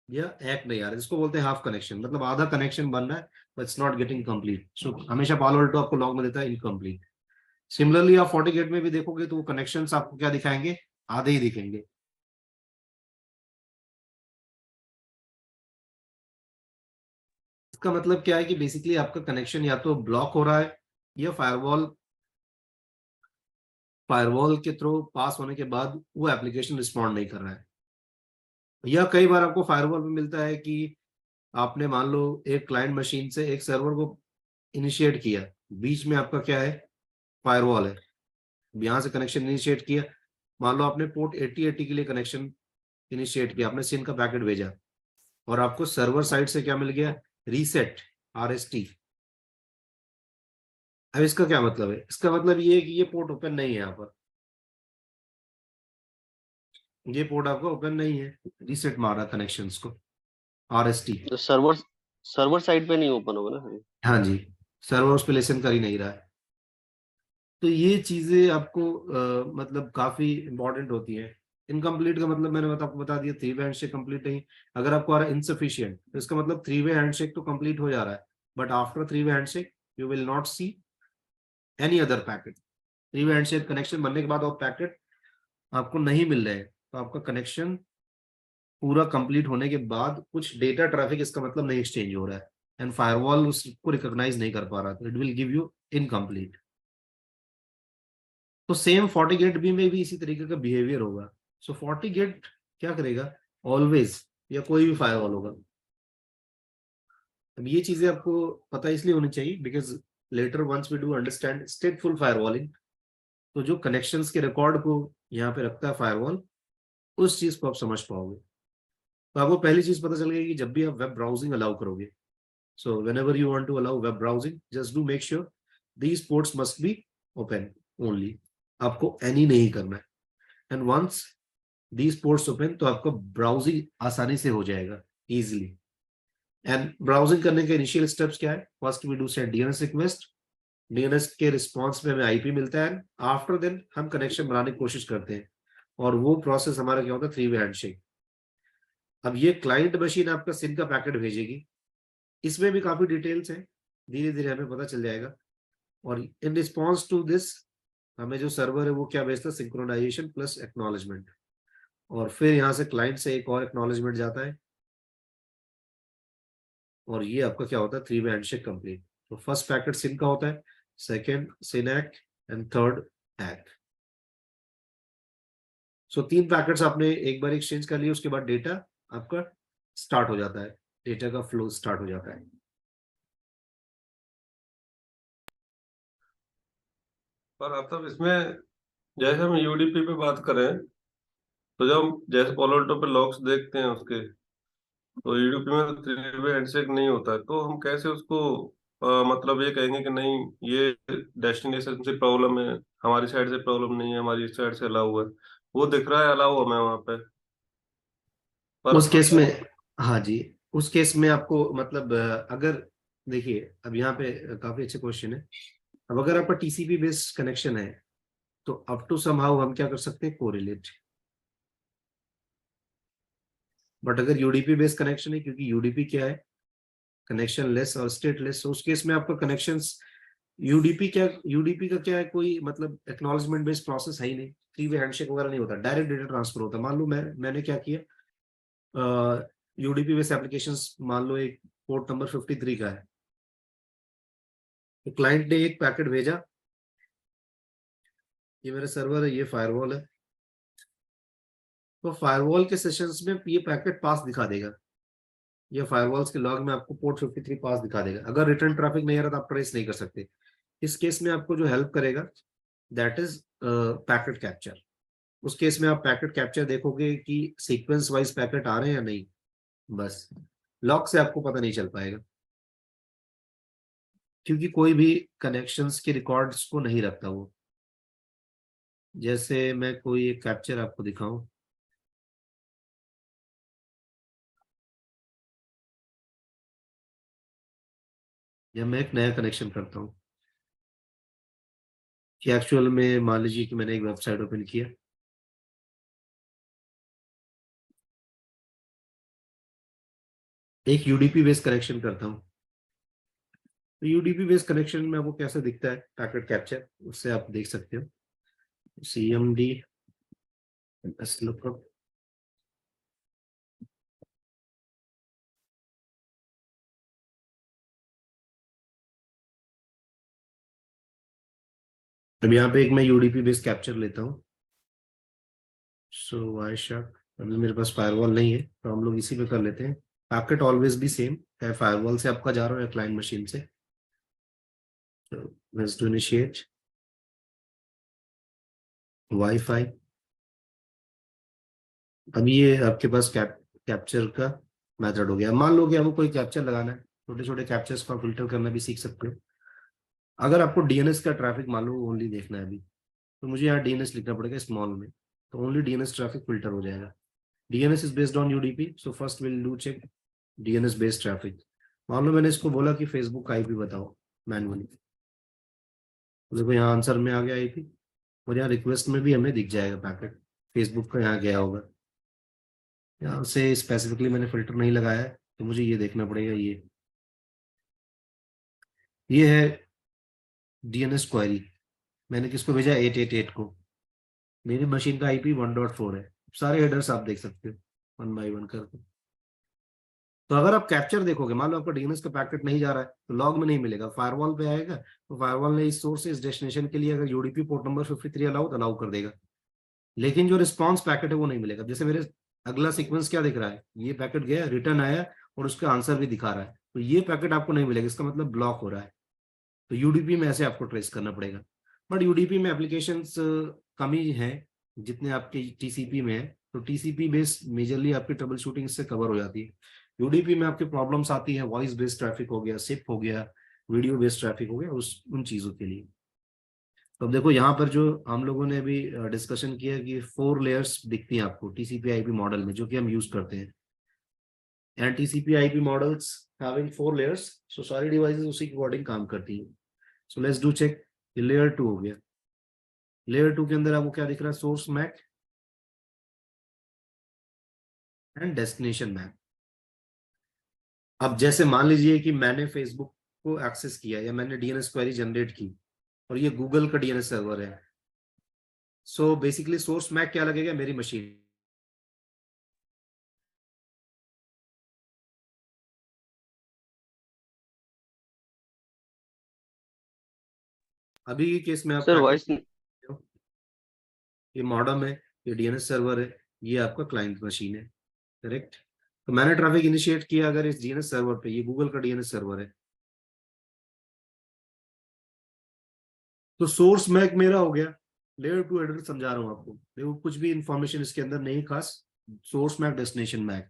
Speaker 1: या हैक नहीं आ रहा है, जिसको बोलते हैं हाफ कनेक्शन, मतलब आधा कनेक्शन बन रहा है but it's not getting complete. So हमेशा पालो अल्टो आपको लॉग में देता है इनकम्प्लीट. सिमिलरली आप FortiGate में भी देखोगे तो वो कनेक्शंस आपको क्या दिखाएंगे, आधे ही दिखेंगे. इसका मतलब क्या है कि बेसिकली आपका कनेक्शन या तो ब्लॉक हो रहा है या फायरवॉल के थ्रू पास होने के बाद वो एप्लीकेशन रिस्पॉन्ड नहीं कर रहा है। या कई बार आपको फायरवॉल में मिलता है कि आपने मान लो एक क्लाइंट मशीन से एक सर्वर को इनिशिएट किया, बीच में आपका क्या है, फायरवॉल है, यहाँ से कनेक्शन इनिशिएट किया, मान लो आपने पोर्ट 8080 के लिए कनेक्शन इनिशिएट किया, आपने सिन का पैकेट भेजा और आपको सर्वर साइड से क्या मिल गया, रीसेट RST। अब इसका क्या मतलब है, इसका मतलब ये है कि ये पोर्ट ओपन नहीं है, यहाँ पर ये पोर्ट आपका ओपन नहीं है, रीसेट मारा कनेक्शंस को, RST।
Speaker 2: तो सर्वर साइड पे नहीं ओपन होगा ना?
Speaker 1: हाँ जी, सर्वर उस पर लिसन कर ही नहीं रहा है। तो ये चीजें आपको मतलब काफी इंपॉर्टेंट होती है। इनकम्प्लीट का मतलब मैंने आपको बता दिया, 3-वे हैंडशेक कंप्लीट नहीं। अगर आपको आ रहा है इनसफिशियंट, तो इसका मतलब 3-वे हैंडशेक तो कंप्लीट हो जा रहा है, but after 3-वे handshake you will not see any other packet. 3-वे handshake connection बनने के बाद और पैकेट आपको नहीं मिल रहे हैं, तो आपका कनेक्शन पूरा कंप्लीट होने के बाद कुछ डेटा ट्रैफिक इसका मतलब नहीं एक्सचेंज हो रहा है, एंड फायरवॉल उसको रिकॉग्नाइज नहीं कर पा रहा, तो it will give you incomplete. तो सेम FortiGate भी में भी इसी तरीके का बिहेवियर होगा। सो FortiGate क्या करेगा, ऑलवेज, या कोई भी फायरवॉल होगा। अब ये चीजें आपको पता इसलिए होनी चाहिए because later once we do understand stateful firewalling, तो जो कनेक्शंस के रिकॉर्ड को यहाँ पे रखता है फायरवॉल, उस चीज को आप समझ पाओगे। तो आपको पहली चीज पता चल गई कि जब भी आप वेब ब्राउजिंग अलाउ करोगे, so whenever you want to allow web browsing, just do make sure these ports must be open only, आपको एनी नहीं करना है। And once these ports open, तो आपका ब्राउजिंग आसानी से हो जाएगा इजीली। एंड ब्राउजिंग करने के इनिशियल स्टेप्स क्या है, first we do send DNS request, DNS के रिस्पॉन्स में हमें IP मिलता है, आफ्टर देन हम कनेक्शन बनाने की कोशिश करते हैं, और वो प्रोसेस हमारा क्या होता है, 3-वे हैंडशेक। अब ये क्लाइंट मशीन आपका सिन का पैकेट भेजेगी, इसमें भी काफी डिटेल्स है, धीरे धीरे हमें पता चल जाएगा। और इन रिस्पॉन्स टू दिस हमें जो सर्वर है वो क्या भेजता है, सिंक्रोनाइजेशन प्लस एक्नॉलेजमेंट, और फिर यहाँ से क्लाइंट से एक और एक्नॉलेजमेंट जाता है, और ये आपका क्या होता है, 3-वे हैंडशेक कंप्लीट। तो फर्स्ट पैकेट सिन का होता है, second SYN ACK, and third ACK. So 3 packets आपने एक बार एक्सचेंज कर लिए, उसके बाद डेटा आपका स्टार्ट हो जाता है, डेटा का फ्लो स्टार्ट हो जाता है।
Speaker 3: पर मतलब इसमें जैसे हम यूडीपी पे बात करें, तो जब हम जैसे पोलोटो पे लॉग्स देखते हैं उसके, तो यूडीपी में 3-वे हैंडशेक नहीं होता है, तो हम कैसे उसको मतलब ये कहेंगे कि नहीं ये डेस्टिनेशन से प्रॉब्लम है, हमारी साइड से प्रॉब्लम नहीं है, हमारी साइड से अलाउ है, वो दिख रहा है अलाउ हमें वहां पे, पर
Speaker 1: उस केस में, हाँ जी, उस केस में आपको मतलब अगर देखिए, अब यहाँ पे काफी अच्छे क्वेश्चन है। अब अगर आपका TCP बेस्ड कनेक्शन है, तो अप टू समहाउ हम क्या कर सकते हैं, कोरिलेट। बट अगर यूडीपी बेस्ड कनेक्शन है, क्योंकि यूडीपी क्या है, कनेक्शन लेस और स्टेटलेस, तो उस केस में आपका कनेक्शंस, यूडीपी का क्या है, कोई मतलब एक्नॉलेजमेंट बेस्ड प्रोसेस है ही नहीं, 3-वे हैंडशेक वगैरह नहीं होता, डायरेक्ट डेटा ट्रांसफर होता है। मान लो मैंने क्या किया, यूडीपी बेस्ड एप्लीकेशंस, मान लो एक पोर्ट नंबर 53 का है, तो क्लाइंट ने एक पैकेट भेजा, ये मेरा सर्वर है, ये फायरवॉल है, तो फायरवॉल के सेशंस में ये पैकेट पास दिखा देगा, या फायरवॉल्स के लॉग में आपको पोर्ट 53 पास दिखा देगा। अगर रिटर्न ट्रैफिक नहीं आ रहा तो आप ट्रेस नहीं कर सकते। इस केस में आपको जो हेल्प करेगा, दैट इज पैकेट कैप्चर। उस केस में आप पैकेट कैप्चर देखोगे कि सीक्वेंस वाइज पैकेट आ रहे हैं या नहीं, बस लॉग से आपको पता नहीं चल पाएगा, क्योंकि कोई भी कनेक्शंस के रिकॉर्ड्स को नहीं रखता वो। जैसे मैं कोई एक कैप्चर आपको दिखाऊं, जब मैं एक नया कनेक्शन करता हूँ, कि एक्चुअल में मान लीजिए कि मैंने एक वेबसाइट ओपन किया, एक यूडीपी बेस्ड कनेक्शन करता हूँ, तो यूडीपी बेस्ड कनेक्शन में आपको कैसे दिखता है पैकेट कैप्चर, उससे आप देख सकते हो, CMD lookup, अब यहाँ पे एक मैं यूडीपी बेस्ड कैप्चर लेता हूँ। सो आयशा, अभी मेरे पास फायरवॉल नहीं है तो हम लोग इसी पे कर लेते हैं। पैकेट ऑलवेज भी सेम है, फायरवॉल से आपका जा रहा है या क्लाइंट मशीन से। Let's to initiate WiFi. अब ये आपके पास कैप्चर का मेथड हो गया। मान लो कि आपको कोई कैप्चर लगाना है, छोटे छोटे कैप्चर्स का फिल्टर करना भी सीख सकते हो। अगर आपको डीएनएस का ट्रैफिक मान लो ओनली देखना है अभी, तो मुझे यहाँ डीएनएस लिखना पड़ेगा स्मॉल में, तो ओनली डीएनएस ट्रैफिक फिल्टर हो जाएगा। DNS is based on UDP, so first will do check DNS based traffic. मान लो मैंने इसको बोला कि फेसबुक का आईपी बताओ मैनुअली, देखो यहाँ आंसर में आ गया आईपी, और यहाँ रिक्वेस्ट में भी हमें दिख जाएगा पैकेट फेसबुक का यहाँ गया होगा। यहाँ से स्पेसिफिकली मैंने फिल्टर नहीं लगाया है तो मुझे ये देखना पड़ेगा। ये है डीएनएस क्वेरी, मैंने किसको भेजा 888 को, मेरी मशीन का आईपी 1.4 है। सारे हेडर्स आप देख सकते हो वन बाय वन करके। तो अगर आप कैप्चर देखोगे, मान लो आपका डीएनएस का पैकेट नहीं जा रहा है तो लॉग में नहीं मिलेगा, फायरवॉल पे आएगा, तो फायरवॉल ने इस सोर्स से इस डेस्टिनेशन के लिए अगर यूडीपी पोर्ट नंबर 53 अलाउ कर देगा, लेकिन जो रिस्पॉन्स पैकेट है वो नहीं मिलेगा। जैसे मेरे अगला सीक्वेंस क्या दिख रहा है, ये पैकेट गया, रिटर्न आया और उसका आंसर भी दिखा रहा है, तो ये पैकेट आपको नहीं मिलेगा, इसका मतलब ब्लॉक हो रहा है। तो यूडीपी में ऐसे आपको ट्रेस करना पड़ेगा। बट यूडीपी में एप्लीकेशंस कम ही है जितने आपके टीसीपी में है, तो टीसीपी बेस्ड मेजरली आपकी ट्रबल शूटिंग से कवर हो जाती है। यूडीपी में आपकी प्रॉब्लम्स आती है वॉइस बेस्ड ट्रैफिक हो गया, सिप हो गया, वीडियो बेस्ड ट्रैफिक हो गया, उन चीजों के लिए। तो अब देखो यहाँ पर जो हम लोगों ने अभी डिस्कशन किया कि 4 लेयर्स दिखती हैं आपको टीसीपी आईपी मॉडल में, जो कि हम यूज करते हैं। And TCP IP models having 4 layers, so सारी डिवाइसेस उसी के अकॉर्डिंग काम करती हैं। So let's do check. Layer 2 हो गया। लेयर 2 के अंदर आपको क्या दिख रहा है, source MAC and destination MAC. अब जैसे मान लीजिए कि मैंने फेसबुक को एक्सेस किया या मैंने डीएनएस क्वेरी जनरेट की और ये गूगल का डीएनएस सर्वर है, सो बेसिकली सोर्स मैक क्या लगेगा, मेरी मशीन। अभी के केस में आप
Speaker 2: सर वॉइस
Speaker 1: ये मॉडम है, ये डीएनएस सर्वर है, ये आपका क्लाइंट मशीन है, करेक्ट। तो मैंने ट्रैफिक इनिशिएट किया अगर इस डीएनएस सर्वर पे, ये गूगल का डीएनएस सर्वर है, तो सोर्स मैक मेरा हो गया। लेयर 2 हेडर समझा रहा हूं आपको, देखो कुछ भी इंफॉर्मेशन इसके अंदर नहीं खास, सोर्स मैक डेस्टिनेशन मैक।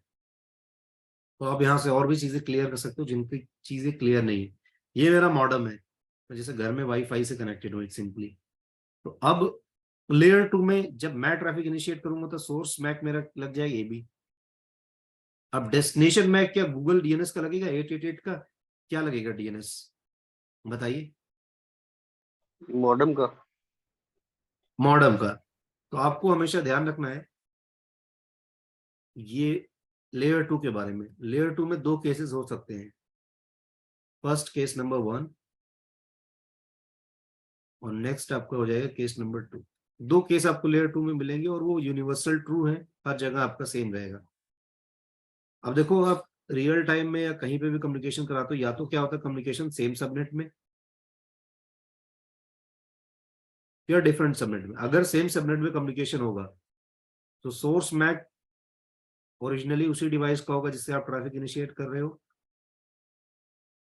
Speaker 1: तो आप यहाँ से और भी चीजें क्लियर कर सकते हो जिनकी चीजें क्लियर नहीं है। ये मेरा मॉडम है, तो जैसे घर में वाईफाई से कनेक्टेड हो सिंपली। तो अब लेयर 2 में जब मैं ट्रैफिक इनिशिएट करूंगा तो सोर्स मैक मेरा लग जाएगा ये भी। अब डेस्टिनेशन मैक क्या गूगल डीएनएस का लगेगा, 888 का क्या लगेगा डीएनएस, बताइए।
Speaker 2: मॉडम का।
Speaker 1: मॉडम का। तो आपको हमेशा ध्यान रखना है ये लेयर 2 के बारे में। लेयर 2 में 2 केसेस हो सकते हैं। फर्स्ट केस नंबर 1 और नेक्स्ट आपका हो जाएगा केस नंबर 2। 2 केस आपको लेयर 2 में मिलेंगे और वो यूनिवर्सल ट्रू है, हर जगह आपका सेम रहेगा। अब देखो आप रियल टाइम में या कहीं पे भी कम्युनिकेशन कराते हो, या तो क्या होता है कम्युनिकेशन सेम सबनेट में या डिफरेंट सबनेट में। अगर सेम सबनेट में कम्युनिकेशन होगा तो सोर्स मैक ओरिजिनली उसी डिवाइस का होगा जिससे आप ट्रैफिक इनिशिएट कर रहे हो,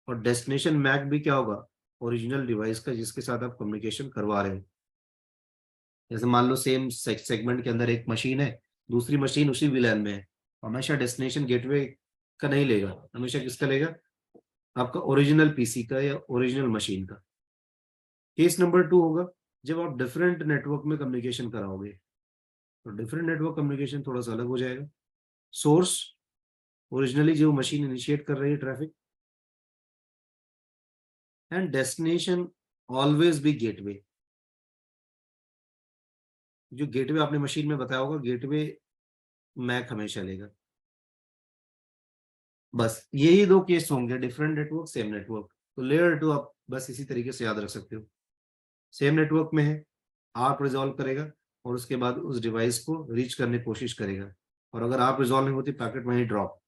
Speaker 1: और डेस्टिनेशन मैक भी क्या होगा, ओरिजिनल डिवाइस का जिसके साथ आप कम्युनिकेशन करवा रहे हो। जैसे मान लो सेम सेगमेंट के अंदर एक मशीन है, दूसरी मशीन उसी विलैन में है, हमेशा डेस्टिनेशन गेटवे का नहीं लेगा, हमेशा किसका लेगा, आपका ओरिजिनल पीसी का या ओरिजिनल मशीन का। केस नंबर 2 होगा जब आप डिफरेंट नेटवर्क में कम्युनिकेशन कराओगे, तो डिफरेंट नेटवर्क कम्युनिकेशन थोड़ा सा अलग हो जाएगा। सोर्स ओरिजिनली जो मशीन इनिशिएट कर रही है traffic, and destination always be gateway. जो गेटवे आपने मशीन में बताया होगा, गेटवे मैक हमेशा लेगा। बस यही 2 केस होंगे, डिफरेंट नेटवर्क सेम नेटवर्क। तो लेयर 2 आप बस इसी तरीके से याद रख सकते हो, सेम नेटवर्क में है, आप रिजॉल्व करेगा और उसके बाद उस डिवाइस को रीच करने की कोशिश करेगा, और अगर आप रिजॉल्व नहीं होती पैकेट वहीं ड्रॉप।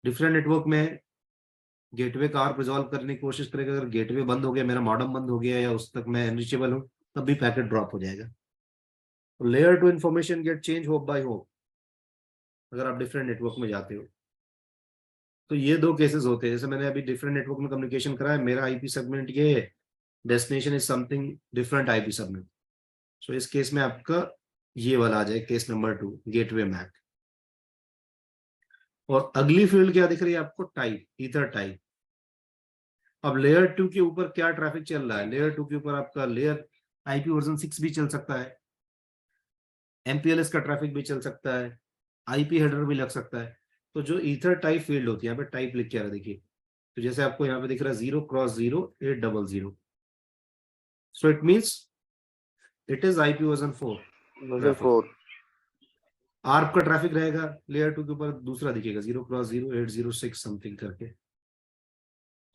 Speaker 1: डिफरेंट नेटवर्क में गेटवे का आप रिजॉल्व करने की कोशिश करेगा, अगर गेटवे बंद हो गया, मेरा मॉडम बंद हो गया या उस तक मैं अनरीचेबल हूँ, तब भी पैकेट ड्रॉप हो जाएगा। तो layer two information get change hop by hop अगर आप डिफरेंट नेटवर्क में जाते हो। तो ये दो केसेस होते हैं, जैसे मैंने अभी डिफरेंट नेटवर्क में कम्युनिकेशन करा है, मेरा आईपी सेगमेंट ये है, destination is something different IP segment. So इस केस में आपका ये वाला आ जाए केस नंबर 2, गेटवे मैक। और अगली फील्ड क्या दिख रही है आपको? Type, ether type. अब लेयर 2 के ऊपर क्या ट्रैफिक चल रहा है? लेयर 2 के ऊपर आपका लेयर आईपी वर्जन 6 भी चल सकता है, एमपीएलएस का ट्रैफिक भी चल सकता है, आईपी हेडर भी लग सकता है। तो जो ईथर टाइप फील्ड होती है, यहाँ पे टाइप लिख के आ रहा है देखिए, तो जैसे आपको यहाँ पे दिख रहा है 0x0800, so it means it is IP version 4।
Speaker 2: Version 4।
Speaker 1: ARP का ट्रैफिक रहेगा, लेयर 2 के ऊपर दूसरा दिखेगा 0x0806 समथिंग करके।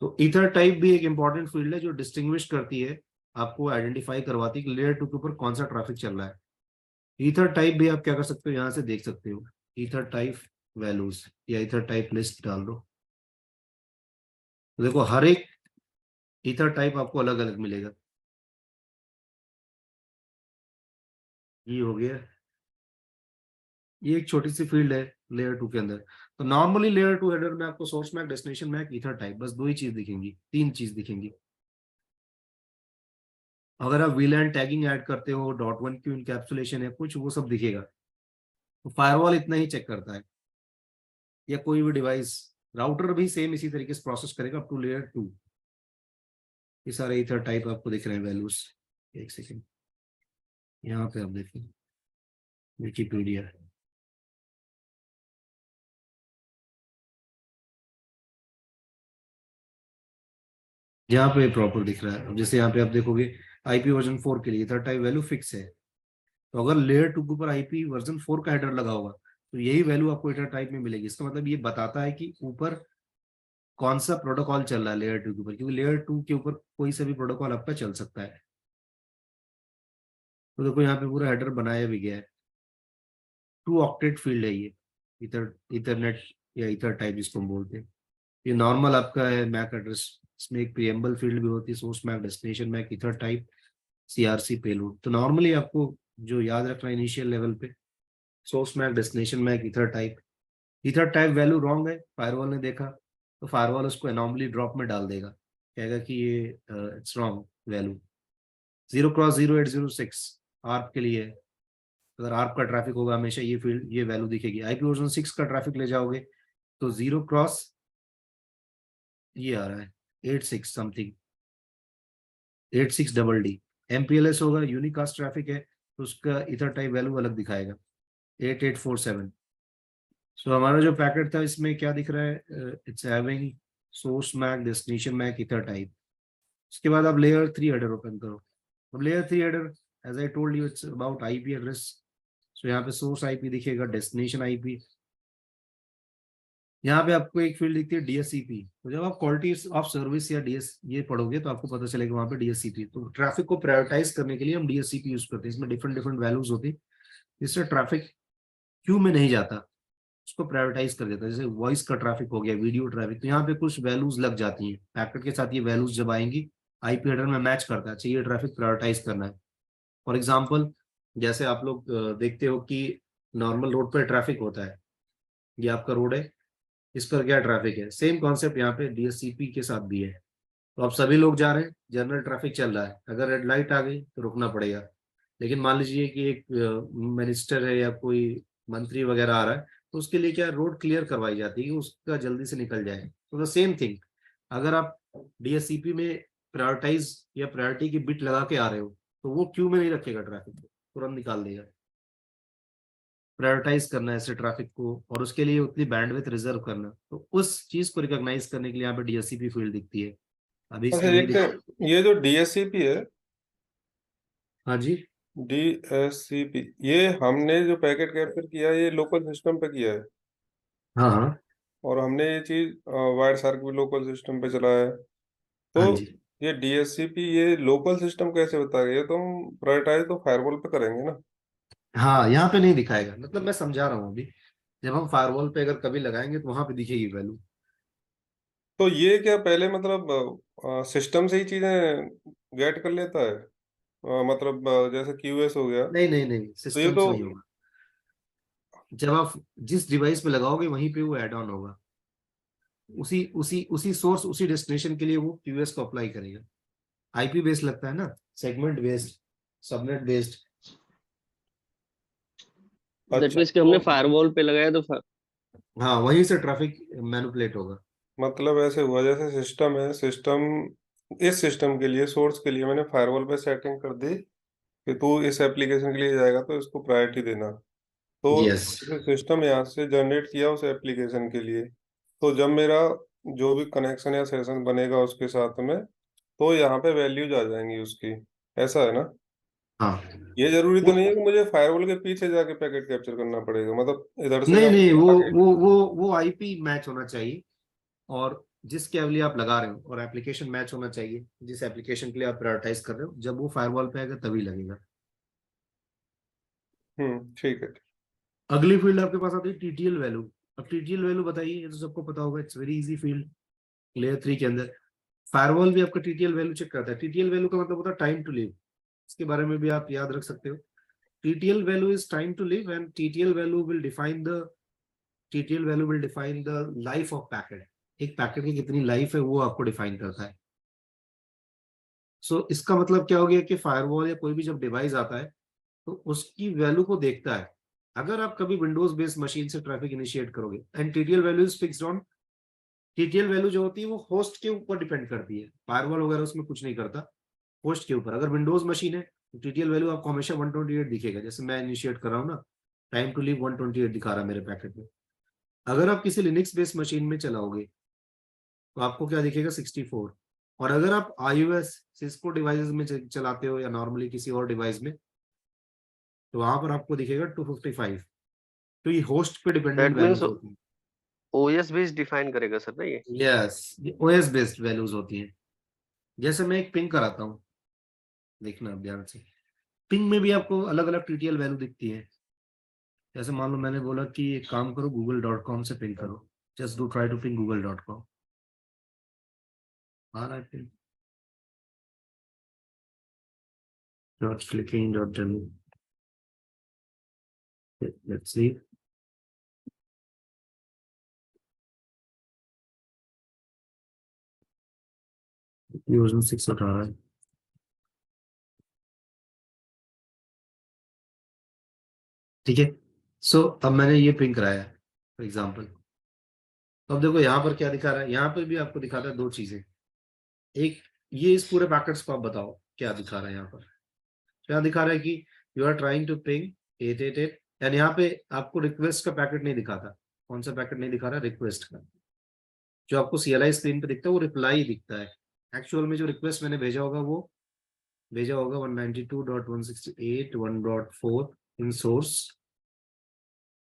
Speaker 1: तो ईथर टाइप भी एक इंपॉर्टेंट फील्ड है जो डिस्टिंग्विश करती है, आपको आइडेंटिफाई करवाती है कि लेयर 2 के ऊपर कौन सा ट्रैफिक चल रहा है। ईथर टाइप भी आप क्या कर सकते हो, यहाँ से देख सकते हो, ईथर टाइप वैल्यूज या ईथर टाइप लिस्ट डाल दो। तो देखो हर एक ईथर टाइप आपको अलग अलग मिलेगा। ये हो गया, ये एक छोटी सी फील्ड है लेयर 2 के अंदर। तो नॉर्मली लेयर 2 हेडर में आपको source MAC, destination MAC, ether type, बस 2 ही चीज दिखेंगी, 3 चीज दिखेंगी। अगर आप वीलैन टैगिंग ऐड करते हो, .1 क्यू इनकैप्सुलेशन है कुछ, वो सब दिखेगा। तो फायरवॉल इतना ही चेक करता है, या कोई भी डिवाइस, राउटर भी सेम इसी तरीके से प्रोसेस करेगा अप टू लेयर 2। ये सारे ईथर टाइप आपको दिख रहे हैं वैल्यूज। एक सेकेंड, यहाँ पे आप देखें विकिपीडिया, यहाँ पे प्रॉपर दिख रहा है। अब जैसे यहाँ पे आप देखोगे आईपी वर्जन 4 के लिए ईथर टाइप वैल्यू फिक्स है, तो अगर लेयर 2 के ऊपर आईपी वर्जन 4 का हेडर लगा होगा तो यही वैल्यू आपको ईथर टाइप में मिलेगी। इसका मतलब ये बताता है कि ऊपर कौन सा प्रोटोकॉल चल रहा है लेयर 2 के ऊपर, क्योंकि लेयर 2 के ऊपर कोई सा भी प्रोटोकॉल आपका चल सकता है। तो देखो यहाँ पे पूरा हेडर बनाया भी गया है, 2 ऑक्टेट फील्ड है ये, इथरनेट या ईथर टाइप जिसको हम बोलते हैं। ये नॉर्मल आपका है मैक एड्रेस, इसमें एक प्रीएम्बल फील्ड भी होती है, source MAC, destination MAC, ether type, CRC payload. तो नॉर्मली आपको जो याद रखना है इनिशियल लेवल पे, source MAC, destination MAC, ether type value wrong है, फायरवॉल ने देखा, तो फायरवॉल उसको एनॉमली ड्रॉप में डाल देगा, कहेगा कि ये it's wrong value. 0x0806 ARP के लिए है, अगर आर्प का ट्रैफिक होगा हमेशा ये फील्ड, ये वैल्यू दिखेगी। आईपी वर्जन 6 का ट्रैफिक ले जाओगे तो 0x ये आ रहा है 86 समथिंग, 86DD। एमपीएलएस होगा, यूनिकास्ट ट्रैफिक है, तो उसका ईथर टाइप वैल्यू अलग दिखाएगा 8847। सो हमारा जो पैकेट था इसमें क्या दिख रहा है, it's having source MAC, destination MAC, ether type. उसके बाद आप लेयर 3 हेडर ओपन करो। अब layer 3 header, as I told you, it's about IP address. So यहाँ पे सोर्स आईपी दिखेगा, डेस्टिनेशन आईपी, यहाँ पे आपको एक फील्ड दिखती है डीएससीपी। तो जब आप क्वालिटी ऑफ सर्विस या डीएस ये पढ़ोगे तो आपको पता चलेगा वहाँ पे डीएससीपी। तो ट्रैफिक को प्रायोरिटाइज करने के लिए हम डीएससीपी यूज करते हैं, इसमें डिफरेंट डिफरेंट वैल्यूज होती है, जिससे ट्रैफिक क्यू में नहीं जाता, उसको प्रायोरिटाइज कर देता है। जैसे वॉइस का ट्रैफिक हो गया, वीडियो ट्रैफिक, तो यहाँ पे कुछ वैल्यूज लग जाती हैं पैकेट के साथ। ये वैल्यूज जब आएंगी आईपी हेडर में मैच करता है, चाहिए ट्रैफिक प्रायोरिटाइज करना है। फॉर एग्जाम्पल, जैसे आप लोग देखते हो कि नॉर्मल रोड पर ट्रैफिक होता है, ये आपका रोड है, इस पर क्या ट्रैफिक है, सेम कॉन्सेप्ट यहाँ पे डीएससीपी के साथ भी है। तो अब सभी लोग जा रहे हैं, जनरल ट्रैफिक चल रहा है, अगर रेड लाइट आ गई तो रुकना पड़ेगा। लेकिन मान लीजिए कि एक मिनिस्टर है या कोई मंत्री वगैरह आ रहा है, तो उसके लिए क्या रोड क्लियर करवाई जाती है कि उसका जल्दी से निकल जाए। तो द सेम थिंग, अगर आप डीएससीपी में प्रायोरिटाइज या प्रायोरिटी की बिट लगा के आ रहे हो तो वो क्यू में नहीं रखेगा, ट्रैफिक को तुरंत निकाल देगा। प्रायोरिटाइज करना है ऐसे ट्रैफिक को, और उसके लिए उतनी बैंडविड्थ रिजर्व करना, तो उस चीज को रिकॉग्नाइज करने के लिए यहाँ पे डीएससीपी फील्ड दिखती है। अभी
Speaker 3: अच्छा,
Speaker 1: इसमें
Speaker 3: ये जो डीएससीपी है,
Speaker 1: हाँ जी,
Speaker 3: डीएससीपी, ये हमने जो पैकेट कैप्चर किया है ये लोकल सिस्टम पे किया है,
Speaker 1: हाँ हाँ
Speaker 3: और हमने ये चीज वायर शार्क भी लोकल सिस्टम पे चलाया है। तो
Speaker 1: हाँ जी,
Speaker 3: ये डीएससीपी ये लोकल सिस्टम कैसे बता रही है? तो हम प्रायोरिटाइज तो फायरवॉल पे करेंगे ना।
Speaker 1: हाँ यहाँ पे नहीं दिखाएगा, मतलब मैं समझा रहा हूँ अभी, जब हम फायरवॉल पे अगर कभी लगाएंगे तो वहां पे दिखेगी वैल्यू।
Speaker 3: तो ये क्या पहले मतलब सिस्टम से ही चीजें गेट कर लेता है? मतलब जैसे QS हो गया,
Speaker 1: नहीं नहीं नहीं,
Speaker 3: तो ये
Speaker 1: सिस्टम्स
Speaker 3: तो
Speaker 1: नहीं होगा। जब आप जिस डिवाइस पे लगाओगे वहीं पे वो ऐड ऑन होगा, उसी उसी उसी सोर्स उसी डेस्टिनेशन के लिए वो क्यूएस को अप्लाई करेगा। आईपी बेस्ड लगता है ना, segment based, subnet based.
Speaker 2: That
Speaker 3: अच्छा,
Speaker 2: मीन्स कि हमने
Speaker 3: तो
Speaker 2: फायरवॉल पे लगाया तो
Speaker 1: हाँ, वहीं से ट्रैफिक मैनिपुलेट होगा।
Speaker 3: मतलब ऐसे हुआ जैसे सिस्टम है, सिस्टम इस सिस्टम के लिए, सोर्स के लिए मैंने फायरवॉल पे सेटिंग कर दी कि तू इस एप्लीकेशन के लिए जाएगा तो इसको प्रायोरिटी देना। तो
Speaker 1: यस।
Speaker 3: सिस्टम यहाँ से जनरेट किया उस एप्लीकेशन के लिए, तो जब मेरा जो भी कनेक्शन या सेशन बनेगा उसके साथ में, तो यहाँ पे वैल्यूज आ जाएंगी उसकी, ऐसा है ना?
Speaker 1: हाँ,
Speaker 3: ये जरूरी तो
Speaker 1: वो
Speaker 3: नहीं है कि मुझे फायरवॉल के पीछे जाके पैकेट कैप्चर करना पड़ेगा, मतलब इधर से
Speaker 1: नहीं
Speaker 3: मैं
Speaker 1: नहीं,
Speaker 3: आगे।
Speaker 1: वो आईपी मैच होना चाहिए, और जिसके लिए आप लगा रहे हो, और एप्लीकेशन मैच होना चाहिए जिस एप्लीकेशन के लिए आप प्रायोरिटाइज कर रहे हो। जब वो फायरवॉल पे आएगा तभी लगेगा।
Speaker 3: ठीक है।
Speaker 1: अगली फील्ड आपके पास आती है टीटीएल वैल्यू। अब टीटीएल वैल्यू बताइए, ये तो सबको पता होगा, it's very easy field layer 3 के अंदर। फायरवॉल भी आपका टीटीएल वैल्यू चेक करता है। टीटीएल वैल्यू का मतलब होता है टाइम टू लीव। इसके बारे में भी आप याद रख सकते हो। TTL value is time to live, and TTL value will define the life of packet. एक पैकेट की कितनी लाइफ है वो आपको डिफाइन करता है। सो इसका मतलब क्या हो गया कि फायरवॉल या कोई भी जब डिवाइस आता है तो उसकी वैल्यू को देखता है। अगर आप कभी विंडोज बेस्ड मशीन से ट्रैफिक इनिशिएट करोगे, and TTL value is fixed on, TTL value जो होती है वो होस्ट के ऊपर डिपेंड करती है। फायरवॉल वगैरह उसमें कुछ नहीं करता, होस्ट के ऊपर। अगर विंडोज मशीन है तो टीटीएल वैल्यू आपको हमेशा 128 दिखेगा। जैसे मैं इनिशिएट कर रहा हूँ ना, टाइम टू लीव 128 दिखा रहा है मेरे पैकेट में। अगर आप किसी लिनक्स बेस्ड मशीन में चलाओगे तो आपको क्या दिखेगा, 64। और अगर आप iOS सिस्को डिवाइसेस में चलाते हो या नॉर्मली किसी और डिवाइस में, तो वहां पर आपको दिखेगा 255। तो ये होस्ट पे डिपेंडेंट
Speaker 2: दैट मीन्स
Speaker 1: वैल्यूज होती हैं।
Speaker 2: ओएस बेस डिफाइन करेगा सर ना ये।
Speaker 1: यस, ये ओएस बेस्ड वैल्यूज होती हैं। जैसे मैं एक पिंग कराता हूँ, देखना आप ध्यान से। पिंग में भी आपको अलग अलग टीटीएल वैल्यू दिखती है। जैसे मान लो मैंने बोला कि एक काम करो, google.com से पिंग करो, just do try to ping google.com। आ रहा है ping, dot clicking dot demo, let's see. User 6 उठा रहा है, ठीक है। सो अब मैंने ये पिंग कराया फॉर एग्जाम्पल। तो अब देखो यहाँ पर क्या दिखा रहा है, यहाँ पर भी आपको दिखाता है दो चीजें। एक, ये इस पूरे पैकेट्स को आप बताओ क्या दिखा रहा है। यहाँ पर क्या दिखा रहा है कि you are trying to ping 888, and यहाँ पे आपको रिक्वेस्ट का पैकेट नहीं दिखाता। कौन सा पैकेट नहीं दिखा रहा, रिक्वेस्ट का। जो आपको CLI स्क्रीन पे दिखता है वो रिप्लाई दिखता है। एक्चुअल में जो रिक्वेस्ट मैंने भेजा होगा वो भेजा होगा 192.168.1.4 इन सोर्स,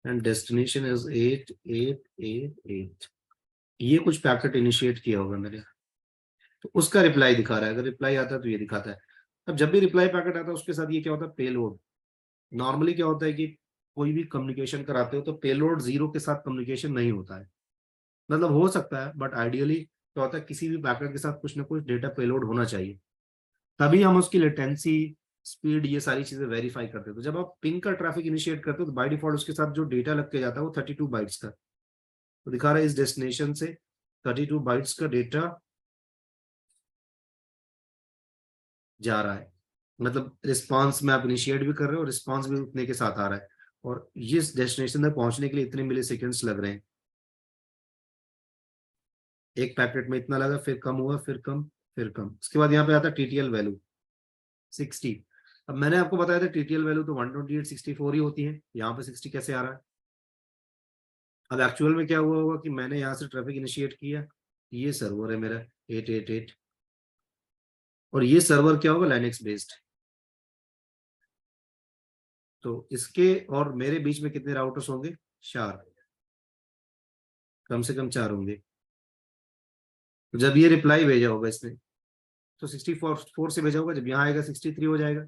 Speaker 1: एंड डेस्टिनेशन इज 8888। ये कुछ पैकेट इनिशिएट किया होगा मैंने, तो उसका रिप्लाई दिखा रहा है। अगर रिप्लाई आता है तो ये दिखाता है। अब जब भी रिप्लाई पैकेट आता है उसके साथ ये क्या होता है, पेलोड। नॉर्मली क्या होता है कि कोई भी कम्युनिकेशन कराते हो तो पेलोड 0 के साथ कम्युनिकेशन नहीं होता है। मतलब हो सकता है, बट आइडियली क्या होता है, किसी भी पैकेट के साथ कुछ ना कुछ डेटा पेलोड होना चाहिए, तभी हम उसकी लेटेंसी, स्पीड, ये सारी चीजें वेरीफाई करते हैं। तो जब आप पिंग का ट्रैफिक इनिशिएट करते हो तो बाय डिफॉल्ट उसके साथ जो डेटा लग के जाता है वो 32 बाइट्स का। तो दिखा रहा है इस डेस्टिनेशन से 32 बाइट्स का डेटा जा रहा है। मतलब रिस्पांस में आप इनिशिएट भी कर रहे हो, रिस्पांस भी उतने के साथ आ रहा है, और ये डेस्टिनेशन तक पहुंचने के लिए इतने मिली सेकेंड्स लग रहे हैं। एक पैकेट में इतना लगा, फिर कम हुआ, फिर कम, फिर कम। उसके बाद यहाँ पे आता है टीटीएल वैल्यू 60। अब मैंने आपको बताया था टीटीएल वैल्यू तो 128/64 ही होती है, यहाँ पे 60 कैसे आ रहा है। अब एक्चुअल में क्या हुआ होगा कि मैंने यहाँ से ट्रैफिक इनिशिएट किया, ये सर्वर है मेरा 888, और ये सर्वर क्या होगा, लाइनेक्स बेस्ड। तो इसके और मेरे बीच में कितने राउटर्स होंगे, 4, कम से कम 4 होंगे। तो जब ये रिप्लाई भेजा होगा इसने तो 64 से भेजा होगा, जब यहाँ आएगा 63 हो जाएगा,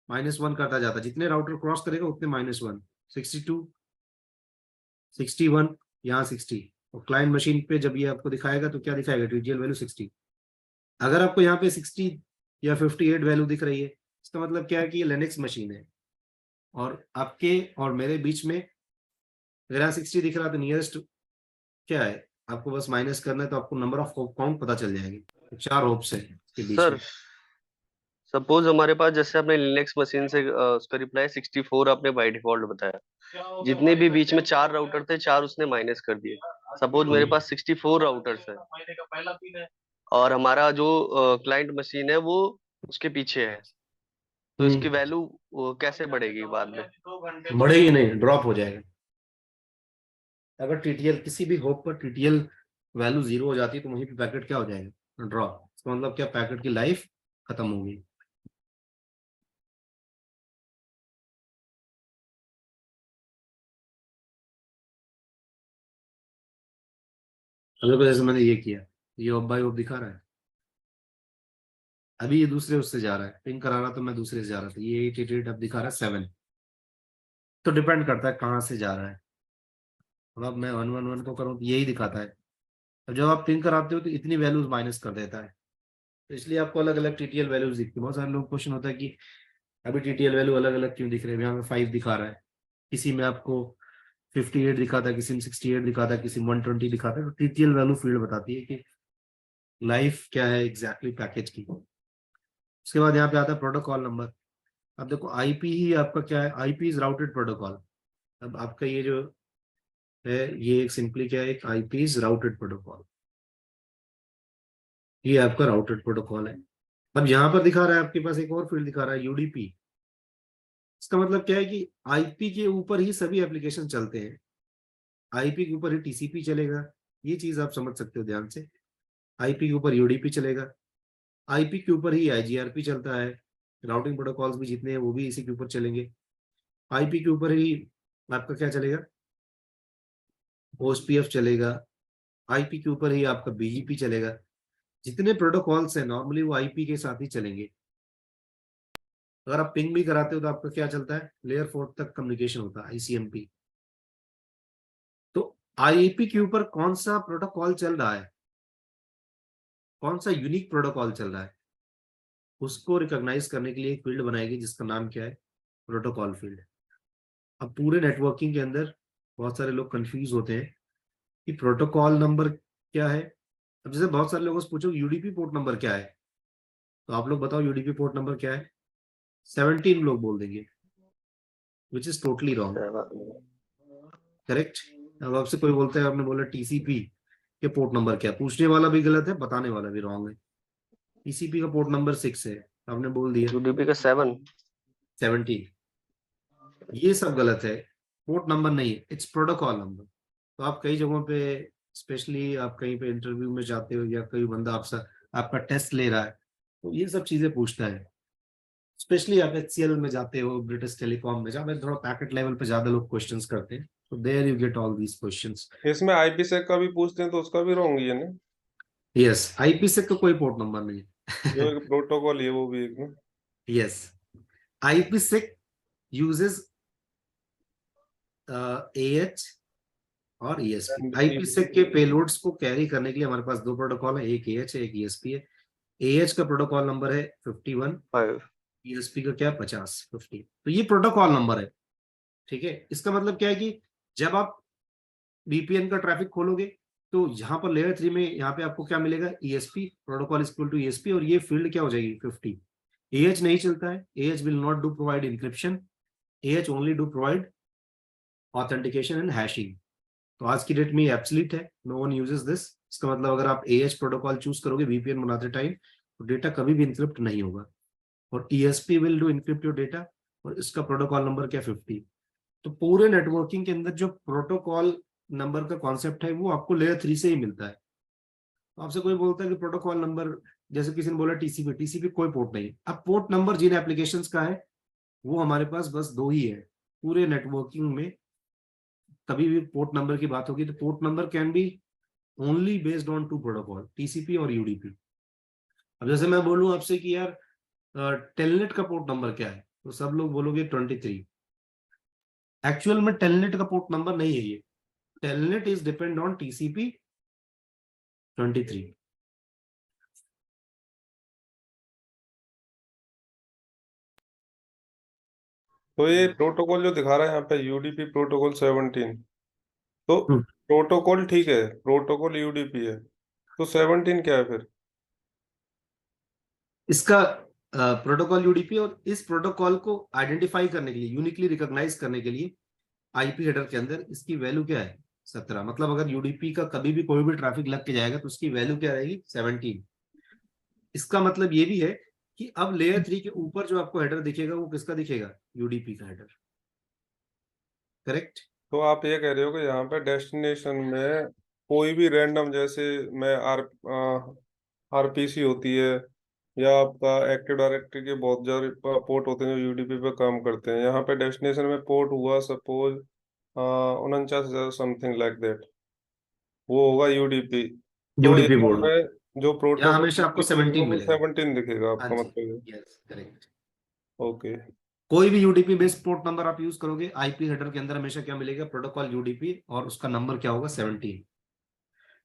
Speaker 1: -1 करता जाता, जितने राउटर क्रॉस करेगा उतने -1, 62, 61, यहाँ 60। और क्लाइंट मशीन पे जब ये आपको दिखाएगा तो क्या दिखाएगा, टीटीएल वैल्यू 60। अगर आपको यहाँ पे 60 या 58 वैल्यू दिख रही है इसका मतलब क्या है कि ये लिनक्स मशीन है और आपके और मेरे बीच में अगर यहाँ 60 दिख रहा है तो नियरेस्ट क्या है, आपको बस माइनस करना है तो आपको नंबर ऑफ काउंट पता चल जाएगी। तो 4 होप्स है इसके बीच
Speaker 2: सर
Speaker 1: में।
Speaker 2: सपोज हमारे पास जैसे आपने लिनक्स मशीन से उसका रिप्लाई 64 आपने बाय डिफॉल्ट बताया, जितने भी बीच में 4 राउटर थे 4 उसने माइनस कर दिए। सपोज मेरे पास 64 राउटर्स है और हमारा जो क्लाइंट मशीन है वो उसके पीछे है, तो इसकी वैल्यू कैसे बढ़ेगी बाद में?
Speaker 1: बढ़ेगी नहीं, ड्रॉप हो जाएगा। अगर टीटीएल किसी भी होप पर टीटीएल वैल्यू 0 हो जाती है तो वहीं पे पैकेट क्या हो जाएगा, ड्रॉप। इसका मतलब क्या, पैकेट की लाइफ खत्म होगी। अगर जैसे मैंने ये किया, ये ऑफ बाई ऑफ दिखा रहा है, अभी ये दूसरे उससे जा रहा है, पिंग करा रहा तो मैं दूसरे से जा रहा था, ये 88 अब दिखा रहा है 7। तो डिपेंड करता है कहाँ से जा रहा है। अब मैं 111 को करूँ तो यही दिखाता है। अब जब आप पिंग कराते हो तो इतनी वैल्यूज माइनस कर देता है, तो इसलिए आपको अलग अलग टीटीएल वैल्यूज दिखती है। बहुत सारे लोग क्वेश्चन होता है कि अभी टीटीएल वैल्यू अलग अलग क्यों दिख रहे हैं, यहाँ पे 5 दिखा रहा है, किसी में आपको 58 दिखाता है, किसी में 68 दिखाता है, किसी में 120 दिखाता है। तो टीटीएल वैल्यू फील्ड बताती है कि लाइफ क्या है एग्जैक्टली पैकेज की। उसके बाद यहाँ पे आता है प्रोटोकॉल नंबर। अब देखो आईपी ही आपका क्या है, आईपी इज राउटेड प्रोटोकॉल। अब आपका ये जो है ये एक सिंपली क्या है, एक आईपी इज राउटेड प्रोटोकॉल, ये आपका राउटेड प्रोटोकॉल है। अब यहाँ पर दिखा रहा है आपके पास एक और फील्ड दिखा रहा है यूडीपी। इसका मतलब क्या है कि आईपी के ऊपर ही सभी एप्लीकेशन चलते हैं, आईपी के ऊपर ही टीसीपी चलेगा। ये चीज आप समझ सकते हो ध्यान से, आईपी के ऊपर यूडीपी चलेगा, आईपी के ऊपर ही आईजीआरपी चलता है। राउटिंग प्रोटोकॉल्स भी जितने हैं वो भी इसी के ऊपर चलेंगे। आईपी के ऊपर ही आपका क्या चलेगा, ओएसपीएफ चलेगा। आईपी के ऊपर ही आपका बीजीपी चलेगा। जितने प्रोटोकॉल्स हैं नॉर्मली वो आईपी के साथ ही चलेंगे। अगर आप पिंग भी कराते हो तो आपका क्या चलता है, लेयर 4 तक कम्युनिकेशन होता है, आईसीएमपी। तो आईपी के ऊपर कौन सा प्रोटोकॉल चल रहा है, कौन सा यूनिक प्रोटोकॉल चल रहा है, उसको रिकॉग्नाइज करने के लिए एक फील्ड बनाएगी जिसका नाम क्या है, प्रोटोकॉल फील्ड। अब पूरे नेटवर्किंग के अंदर बहुत सारे लोग कंफ्यूज होते हैं कि प्रोटोकॉल नंबर क्या है। अब जैसे बहुत सारे लोगों से पूछो यूडीपी पोर्ट नंबर क्या है, तो आप लोग बताओ यूडीपी पोर्ट नंबर क्या है, 17 लोग बोल देंगे, which is totally wrong. Correct. अब आपसे कोई बोलता है, आपने बोला टीसीपी के पोर्ट नंबर क्या है, पूछने वाला भी गलत है, बताने वाला भी रॉन्ग है। टीसीपी का पोर्ट नंबर 6 है, आपने बोल दिया
Speaker 2: यूडीपी का 7।
Speaker 1: 17। ये सब गलत है, पोर्ट नंबर नहीं है, इट्स प्रोटोकॉल नंबर। तो आप कई जगहों पे, स्पेशली आप कहीं पे इंटरव्यू में जाते हो या कोई बंदा आपसे आपका टेस्ट ले रहा है तो ये सब चीजें पूछता है। स्पेशली आप एचसीएल में जाते हो, ब्रिटिश टेलीकॉम में, जहाँ पे थोड़ा पैकेट लेवल पे ज्यादा लोग क्वेश्चंस करते हैं, तो there you get all these questions.
Speaker 3: इसमें आईपीसेक का भी पूछते हैं तो उसका भी रॉन्ग ही है ना,
Speaker 1: यस, आईपीसेक का कोई पोर्ट नंबर नहीं
Speaker 3: जो
Speaker 1: है।
Speaker 3: एक प्रोटोकॉल है वो भी एक ना।
Speaker 1: यस, आईपीसेक यूजेस एएच और ईएसपी। आईपीसेक के पेलोड्स को कैरी करने के लिए हमारे पास 2 प्रोटोकॉल है, एक एएच है एक ईएसपी है। एएच का प्रोटोकॉल नंबर है 51,
Speaker 2: 5।
Speaker 1: ईएसपी का क्या 50। तो ये प्रोटोकॉल नंबर है, ठीक है। इसका मतलब क्या है कि जब आप वीपीएन का ट्रैफिक खोलोगे तो यहाँ पर लेयर 3 में यहाँ पे आपको क्या मिलेगा, ESP, protocol is equal to ESP, और ये फील्ड क्या हो जाएगी 50। एएच नहीं चलता है, AH will not do provide encryption, AH only do provide authentication and hashing. तो आज की डेट में एब्सोल्यूट है, नो वन यूजेस दिस। इसका मतलब अगर आप एएच प्रोटोकॉल चूज करोगे वीपीएन बनाते टाइम तो डेटा कभी भी इंक्रिप्ट नहीं होगा, और ESP will do encrypt your data, और इसका प्रोटोकॉल नंबर क्या 50। तो पूरे नेटवर्किंग के अंदर जो प्रोटोकॉल नंबर का कॉन्सेप्ट है वो आपको लेयर 3 से ही मिलता है। तो आपसे कोई बोलता है कि प्रोटोकॉल नंबर, जैसे किसी ने बोला टीसीपी, टीसीपी कोई पोर्ट नहीं। अब पोर्ट नंबर जिन एप्लीकेशंस का है वो हमारे पास बस 2 ही है पूरे नेटवर्किंग में। कभी भी पोर्ट नंबर की बात होगी तो port number can be only based on 2 protocol, TCP और यूडीपी। अब जैसे मैं बोलूं आपसे कि यार टेलनेट का पोर्ट नंबर क्या है, तो सब लोग बोलोगे 23। एक्चुअल में टेलनेट का पोर्ट नंबर नहीं है ये, telnet is depend on TCP 23।
Speaker 3: तो ये प्रोटोकॉल जो दिखा रहा है यहाँ पे यूडीपी प्रोटोकॉल 17, तो
Speaker 1: हम्म।
Speaker 3: प्रोटोकॉल ठीक है, प्रोटोकॉल यूडीपी है, तो 17 क्या है फिर?
Speaker 1: इसका प्रोटोकॉल यूडीपी, और इस प्रोटोकॉल को आइडेंटिफाई करने के लिए, यूनिकली रिकॉग्नाइज करने के लिए आईपी हेडर के अंदर इसकी वैल्यू क्या है? 17। मतलब अगर यूडीपी का कभी भी कोई भी ट्रैफिक लग के जाएगा तो उसकी वैल्यू क्या रहेगी? 17। इसका मतलब ये भी है कि अब लेयर 3 के ऊपर जो आपको हेडर दिखेगा वो किसका दिखेगा? यूडीपी का हेडर। करेक्ट।
Speaker 3: तो आप ये कह रहे हो कि यहाँ पे डेस्टिनेशन में कोई भी रैंडम, जैसे मैं आरपीसी होती है, या आपका एक्टिव डायरेक्टरी के बहुत सारे पोर्ट होते हैं जो यूडीपी पे काम करते हैं, यहाँ पे डेस्टिनेशन में पोर्ट हुआ सपोज 49,000 समथिंग लाइक दैट, वो होगा यूडीपी। तो
Speaker 1: यूडीपी
Speaker 3: यहाँ
Speaker 1: बोर्ड
Speaker 3: पे जो
Speaker 1: यहाँ
Speaker 3: प्रोटोकॉल
Speaker 1: हमेशा आपको
Speaker 3: यूडीपी होगा
Speaker 1: 17
Speaker 3: वो
Speaker 1: मिलेगा।
Speaker 3: 17 दिखेगा,
Speaker 1: हाँ
Speaker 3: आपका
Speaker 1: जी,
Speaker 3: मतलब है?
Speaker 1: Yes correct.
Speaker 3: ओके।
Speaker 1: कोई भी यूडीपी बेस्ड पोर्ट नंबर आप यूज करोगे, आईपी हेडर के अंदर हमेशा क्या मिलेगा? प्रोटोकॉल यूडीपी, और उसका नंबर क्या होगा? 17।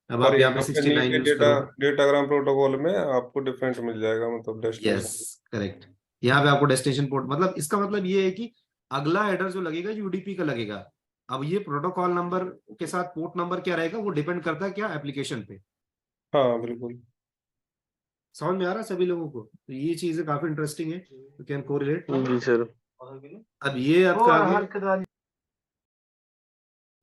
Speaker 1: अब
Speaker 3: पर
Speaker 1: आप यहाँ पे
Speaker 3: यहाँ पे
Speaker 1: 69
Speaker 3: नीचे
Speaker 1: यूज करोगे।
Speaker 3: डेटाग्राम प्रोटोकॉल में आपको डिफरेंट मिल जाएगा, मतलब
Speaker 1: यस
Speaker 3: डेस्टिनेशन।
Speaker 1: करेक्ट। यहाँ पे आपको डेस्टिनेशन पोर्ट, मतलब इसका मतलब ये है कि अगला हेडर जो लगेगा यूडीपी का लगेगा। अब ये प्रोटोकॉल नंबर के साथ पोर्ट नंबर क्या रहेगा वो डिपेंड करता है क्या? एप्लीकेशन पे।
Speaker 3: हाँ बिल्कुल।
Speaker 1: समझ में आ रहा है सभी लोगों को? तो ये चीजें काफी इंटरेस्टिंग है, यू कैन कोरिलेट।
Speaker 2: जी सर।
Speaker 1: अब ये आपका आ गया।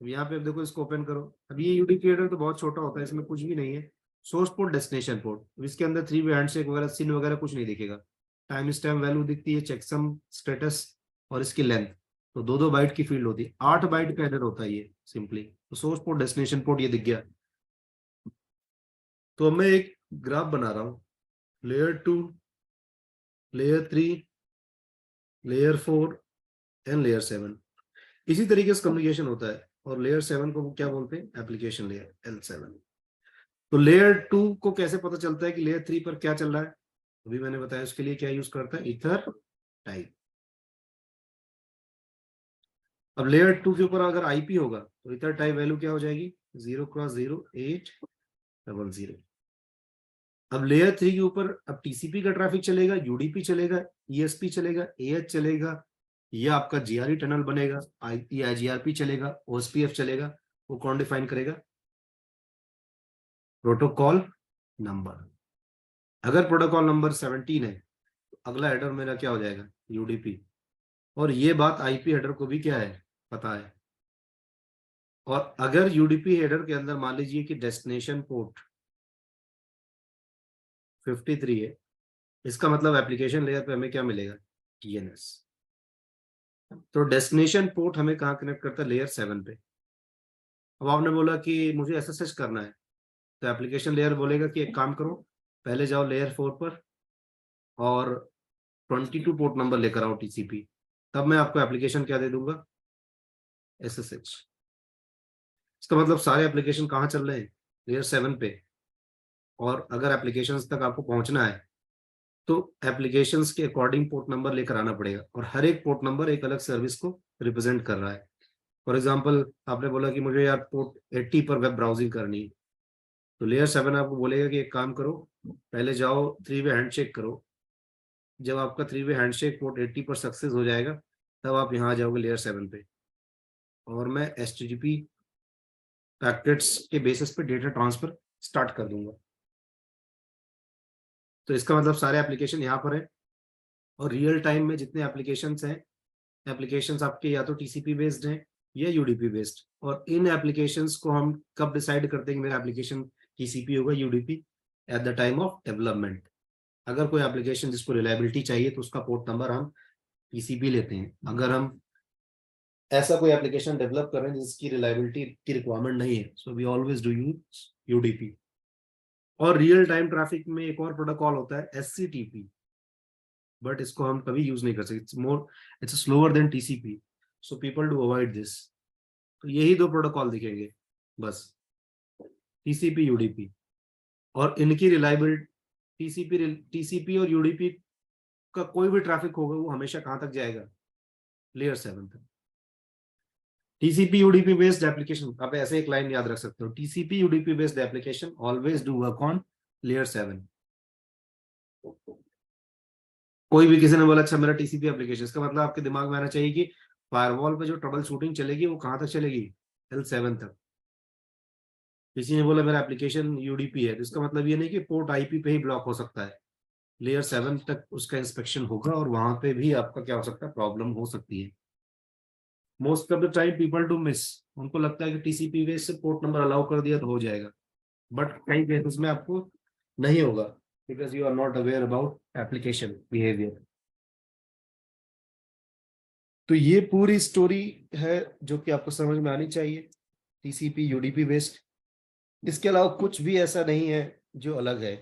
Speaker 1: अब यहाँ पे देखो, इसको ओपन करो। अब ये यूडीपी हेडर तो बहुत छोटा होता है, इसमें कुछ भी नहीं है। सोर्स पोर्ट, डेस्टिनेशन पोर्ट, इसके अंदर 3 वे हैंडशेक वगैरह, सिन वगैरह कुछ नहीं दिखेगा। टाइम स्टैम्प वैल्यू दिखती है, चेकसम स्टेटस, और इसकी लेंथ। तो 2-2 बाइट की फील्ड होती है, 8 बाइट का हेडर होता है ये सिंपली। तो सोर्स पोर्ट, डेस्टिनेशन पोर्ट ये दिख गया। तो अब मैं एक ग्राफ बना रहा हूँ। Layer 2, layer 3, layer 4 and layer 7। इसी तरीके से कम्युनिकेशन होता है। और लेयर 7 को क्या बोलते हैं? Application layer, L7। तो लेयर 2 को कैसे पता चलता है कि लेयर 3 पर क्या चल रहा है? अभी मैंने बताया उसके लिए क्या यूज करता है? Ether type. अब लेयर 2 के ऊपर अगर आईपी होगा तो ईथर टाइप वैल्यू क्या हो जाएगी? 0x0800। अब लेयर 3 के ऊपर अब टीसीपी का ट्रैफिक चलेगा, यूडीपी चलेगा, ईएसपी चलेगा, एएच चलेगा, या आपका जीआरई टनल बनेगा, जीआरपी चलेगा, ओएसपीएफ चलेगा। वो कौन डिफाइन करेगा? Protocol number. अगर प्रोटोकॉल नंबर 17 है तो अगला हेडर मेरा क्या हो जाएगा? यूडीपी। और ये बात आईपी हेडर को भी क्या है? पता है। और अगर यूडीपी हेडर के अंदर मान लीजिए कि डेस्टिनेशन पोर्ट 53 है, इसका मतलब एप्लीकेशन लेयर पे हमें क्या मिलेगा? टीएनएस। तो डेस्टिनेशन पोर्ट हमें कहाँ कनेक्ट करता है? लेयर 7 पे। अब आपने बोला कि मुझे एसएसएच करना है, तो एप्लीकेशन लेयर बोलेगा कि एक काम करो, पहले जाओ लेयर 4 पर और 22 पोर्ट नंबर लेकर आओ टीसीपी। तब मैं आपको एप्लीकेशन क्या दे दूंगा? एसएसएच। इसका मतलब सारे एप्लीकेशन कहाँ चल रहे हैं? लेयर 7 पे। और अगर एप्लीकेशंस तक आपको पहुंचना है तो एप्लीकेशंस के अकॉर्डिंग पोर्ट नंबर लेकर आना पड़ेगा, और हर एक पोर्ट नंबर एक अलग सर्विस को रिप्रेजेंट कर रहा है। फॉर एग्जांपल, आपने बोला कि मुझे यार पोर्ट 80 पर वेब ब्राउजिंग करनी है, तो लेयर 7 आपको बोलेगा कि एक काम करो, पहले जाओ 3 वे हैंडशेक करो। जब आपका 3 वे हैंडशेक पोर्ट 80 पर सक्सेस हो जाएगा, तब आप यहाँ आ जाओगे लेयर 7 पे, और मैं HTTP पैकेट्स के बेसिस पे डेटा ट्रांसफर स्टार्ट कर दूंगा। तो इसका मतलब सारे एप्लीकेशन यहाँ पर है, और रियल टाइम में जितने एप्लीकेशंस हैं, एप्लीकेशंस आपके या तो टीसीपी बेस्ड हैं या यूडीपी बेस्ड। और इन एप्लीकेशंस को हम कब डिसाइड करते हैं कि मेरा एप्लीकेशन टीसीपी होगा, UDP? At the time of development. अगर कोई एप्लीकेशन जिसको रिलायबिलिटी चाहिए तो उसका पोर्ट नंबर हम टीसीपी लेते हैं। अगर हम ऐसा कोई एप्लीकेशन डेवलप कर रहे हैं जिसकी रिलायबिलिटी की रिक्वायरमेंट नहीं है, so we always do use UDP. और रियल टाइम ट्रैफिक में एक और प्रोटोकॉल होता है एससीटीपी, बट इसको हम कभी यूज नहीं कर सकते। It's slower then TCP, so people do avoid this. तो यही 2 प्रोटोकॉल दिखेंगे बस, टीसीपी यूडीपी। और इनकी रिलायबिलिटी, टीसीपी और यूडीपी का कोई भी ट्रैफिक होगा वो हमेशा कहां तक जाएगा? लेयर 7 तक। टीसीपी यूडीपी बेस्ड एप्लीकेशन, आप ऐसे एक लाइन याद रख सकते हो, TCP UDP based application always do work on layer 7। कोई भी किसी ने बोला अच्छा मेरा टीसीपी एप्लीकेशन, इसका मतलब आपके दिमाग में आना चाहिए कि फायरवॉल पे जो ट्रबल शूटिंग चलेगी वो कहाँ तक चलेगी, L7 तक। किसी ने बोला मेरा एप्लीकेशन यूडीपी है, तो इसका मतलब ये नहीं कि पोर्ट आईपी पे ही ब्लॉक हो सकता है, लेयर 7 तक उसका इंस्पेक्शन होगा और वहां पे भी आपका क्या हो सकता है, प्रॉब्लम हो सकती है। Most of the time people do miss, उनको लगता है कि टीसीपी बेस से पोर्ट नंबर अलाउ कर दिया तो हो जाएगा, बट कई केसेस में आपको नहीं होगा, because you are not aware about application behaviour. तो ये पूरी स्टोरी है जो कि आपको समझ में आनी चाहिए टीसीपी यूडीपी बेस्ड। इसके अलावा कुछ भी ऐसा नहीं है जो अलग है।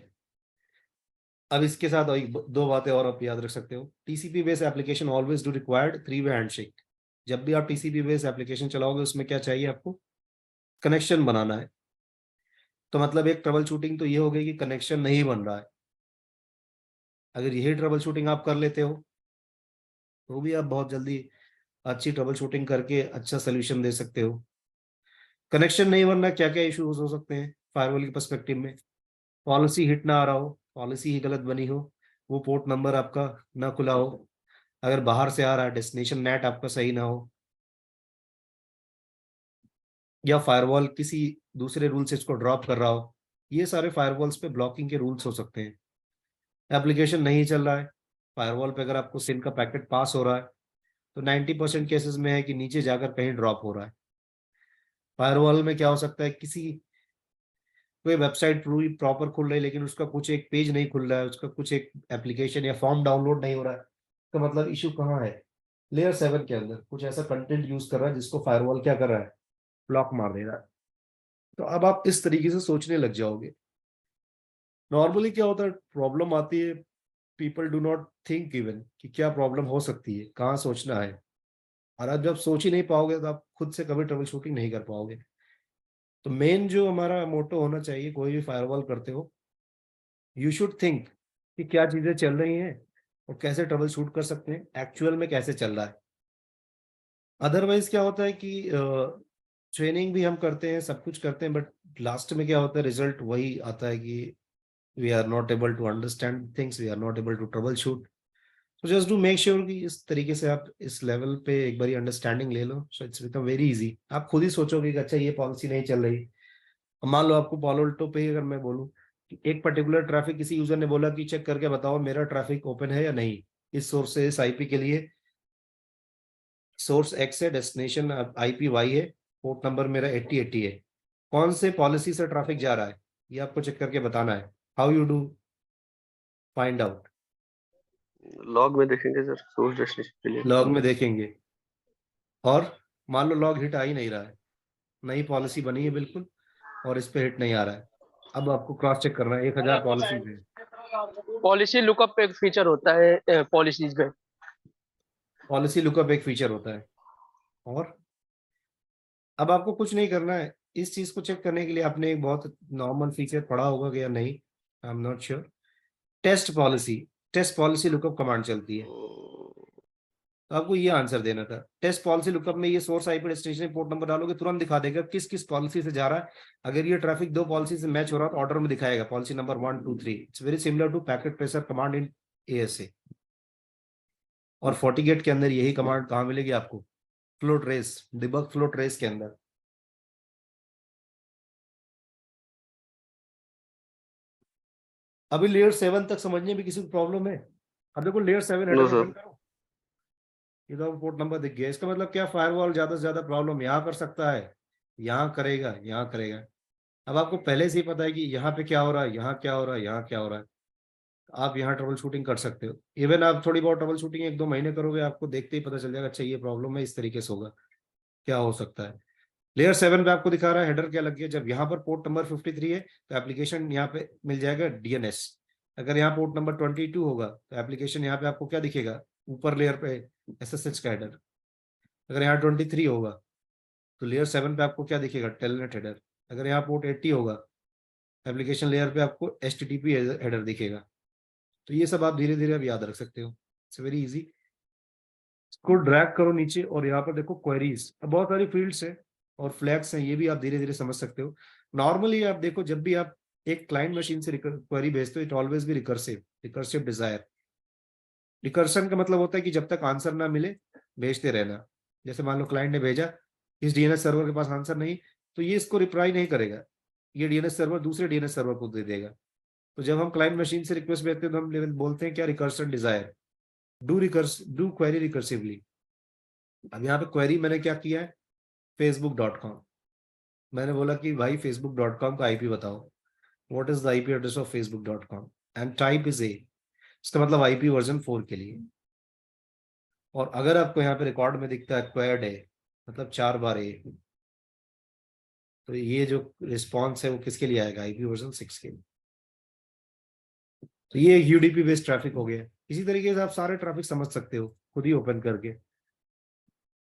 Speaker 1: अब इसके साथ दो बातें और आप याद रख सकते हो। TCP based application always do required 3-वे हैंडशेक। जब भी आप टीसीपी बेस्ड एप्लीकेशन चलाओगे उसमें क्या चाहिए आपको, कनेक्शन बनाना है। तो मतलब एक ट्रबल शूटिंग तो ये हो गई कि कनेक्शन नहीं बन रहा है। अगर यही ट्रबल शूटिंग आप कर लेते हो तो भी आप बहुत जल्दी अच्छी ट्रबल शूटिंग करके अच्छा सोल्यूशन दे सकते हो। कनेक्शन नहीं बनना, क्या क्या इश्यूज हो सकते हैं फायरवॉल के पर्सपेक्टिव में। पॉलिसी हिट ना आ रहा हो, पॉलिसी ही गलत बनी हो, वो पोर्ट नंबर आपका ना खुला हो, अगर बाहर से आ रहा है डेस्टिनेशन नेट आपका सही ना हो, या फायरवॉल किसी दूसरे रूल से इसको ड्रॉप कर रहा हो, ये सारे फायरवॉल्स पे ब्लॉकिंग के रूल्स हो सकते हैं। एप्लीकेशन नहीं चल रहा है, फायरवॉल पे अगर आपको सिम का पैकेट पास हो रहा है तो 90% केसेस में है कि नीचे जाकर कहीं ड्रॉप हो रहा है। फायरवॉल में क्या हो सकता है, किसी कोई वेबसाइट पूरी प्रॉपर खुल रही है लेकिन उसका कुछ एक पेज नहीं खुल रहा है, उसका कुछ एक एप्लीकेशन या फॉर्म डाउनलोड नहीं हो रहा है, तो मतलब इशू कहाँ है, लेयर 7 के अंदर कुछ ऐसा कंटेंट यूज कर रहा है जिसको फायरवॉल क्या कर रहा है, ब्लॉक मार दे रहा है। तो अब आप इस तरीके से सोचने लग जाओगे। नॉर्मली क्या होता है, प्रॉब्लम आती है, people do not think even कि क्या प्रॉब्लम हो सकती है, कहाँ सोचना है, और आप जब सोच ही नहीं पाओगे तो आप खुद से कभी ट्रबल शूटिंग नहीं कर पाओगे। तो मेन जो हमारा मोटो होना चाहिए, कोई भी फायरवॉल करते हो, यू शुड थिंक कि क्या चीजें चल रही हैं और कैसे ट्रबल शूट कर सकते हैं, एक्चुअल में कैसे चल रहा है। अदरवाइज क्या होता है कि ट्रेनिंग भी हम करते हैं, सब कुछ करते हैं, बट लास्ट में क्या होता है, रिजल्ट वही आता है कि we are not able to understand things, we are not able to troubleshoot. तो जस्ट डू मेक श्योर कि इस तरीके से आप इस लेवल पे एक बारी अंडरस्टैंडिंग ले लो, so it's become very easy. आप खुद ही सोचोगे कि अच्छा ये पॉलिसी नहीं चल रही। अब मान लो आपको पॉलो अल्टो पे ही अगर मैं बोलूं कि एक पर्टिकुलर ट्रैफिक, किसी यूजर ने बोला कि चेक करके बताओ मेरा ट्रैफिक ओपन है या नहीं, इस सोर्स से इस आईपी के लिए, सोर्स एक्स है, डेस्टिनेशन आईपी वाई है, पोर्ट नंबर मेरा 8080 है, कौन से पॉलिसी से ट्रैफिक जा रहा है ये आपको चेक करके बताना है। How you do find out,
Speaker 2: log में देखेंगे सर, सोर्स डेस्टिनेशन के लिए।
Speaker 1: लॉग में देखेंगे, और मान लो लॉग हिट आ ही नहीं रहा है, नई पॉलिसी बनी है बिल्कुल और इस पे हिट नहीं आ रहा है, अब आपको क्रॉस चेक करना है, 1000 पॉलिसी है,
Speaker 4: पॉलिसी लुकअप पे एक फीचर होता है पॉलिसीज में।
Speaker 1: पॉलिसी लुकअप एक फीचर होता है। और अब आपको कुछ नहीं करना है, इस चीज को चेक करने के लिए आपने एक बहुत नॉर्मल फीचर पढ़ा होगा या नहीं, I am not sure. Test policy lookup command चलती है, तो आपको ये आंसर देना था। टेस्ट पॉलिसी लुकअप में ये source IP destination port number डालोगे तुरंत दिखा देगा किस किस पॉलिसी से जा रहा है। अगर ये ट्रैफिक दो पॉलिसी से मैच हो रहा है तो ऑर्डर में दिखाएगा policy number 1 2 3। It's very similar to packet pressure command in ASA. और फोर्टीगेट के अंदर यही कमांड कहाँ मिलेगी आपको, flow trace, debug flow trace के अंदर। अभी लेयर 7 तक समझने में किसी को प्रॉब्लम है? अब देखो layer 7
Speaker 2: no
Speaker 1: header open
Speaker 2: sir.
Speaker 1: करो, ये तो पोर्ट नंबर दिख गया। इसका मतलब क्या, फायरवॉल ज्यादा से ज्यादा प्रॉब्लम यहाँ कर सकता है, यहाँ करेगा, यहाँ करेगा। अब आपको पहले से ही पता है कि यहाँ पे क्या हो रहा है, यहाँ क्या हो रहा है, यहाँ क्या हो रहा है, आप यहाँ ट्रबल शूटिंग कर सकते हो। इवन आप थोड़ी बहुत ट्रबल शूटिंग 1-2 महीने करोगे, आपको देखते ही पता चल जाएगा अच्छा ये प्रॉब्लम है, इस तरीके से होगा, क्या हो सकता है। लेयर 7 पे आपको दिखा रहा है हेडर क्या लग गया, जब यहाँ पर पोर्ट नंबर 53 है तो एप्लीकेशन यहाँ पे मिल जाएगा डीएनएस। अगर यहाँ पोर्ट नंबर 22 होगा तो एप्लीकेशन यहाँ पे आपको क्या दिखेगा, ऊपर लेयर पे एसएसएच का हेडर। अगर यहाँ 23 होगा तो लेयर 7 पे आपको क्या दिखेगा, टेलनेट हेडर। अगर यहाँ पोर्ट 80 होगा एप्लीकेशन लेयर पे आपको HTTP हेडर दिखेगा। तो ये सब आप धीरे धीरे अब याद रख सकते हो, इट्स वेरी इजी। इसको ड्रैग करो नीचे और यहाँ पर देखो क्वेरीज, अब बहुत सारी फील्ड्स है और फ्लैग्स हैं, ये भी आप धीरे धीरे समझ सकते हो। नॉर्मली आप देखो जब भी आप एक क्लाइंट मशीन से क्वेरी भेजते हो, इट ऑलवेज भी रिकर्सिव डिजायर। रिकर्सन का मतलब होता है कि जब तक आंसर ना मिले भेजते रहना। जैसे मान लो क्लाइंट ने भेजा, इस डीएनएस सर्वर के पास आंसर नहीं, तो ये इसको रिप्लाई नहीं करेगा, ये डीएनएस सर्वर दूसरे डीएनएस सर्वर को दे देगा। तो जब हम क्लाइंट मशीन से रिक्वेस्ट भेजते हैं तो हम लेवल बोलते हैं क्या, recursion desire, do query recursively. अब यहाँ पे क्वेरी मैंने क्या किया है, facebook.com, मैंने बोला कि भाई facebook.com का आईपी बताओ, what is the IP address of facebook.com, and type is a, इसका मतलब आईपी वर्जन 4 के लिए। और अगर आपको यहाँ पे रिकॉर्ड में दिखता है क्वेड है, मतलब 4 बार ए, तो ये जो रिस्पॉन्स है वो किसके लिए आएगा, आईपी वर्जन 6 के लिए। तो ये एक यूडीपी बेस्ड ट्रैफिक हो गया। इसी तरीके से आप सारे ट्रैफिक समझ सकते हो खुद ही ओपन करके।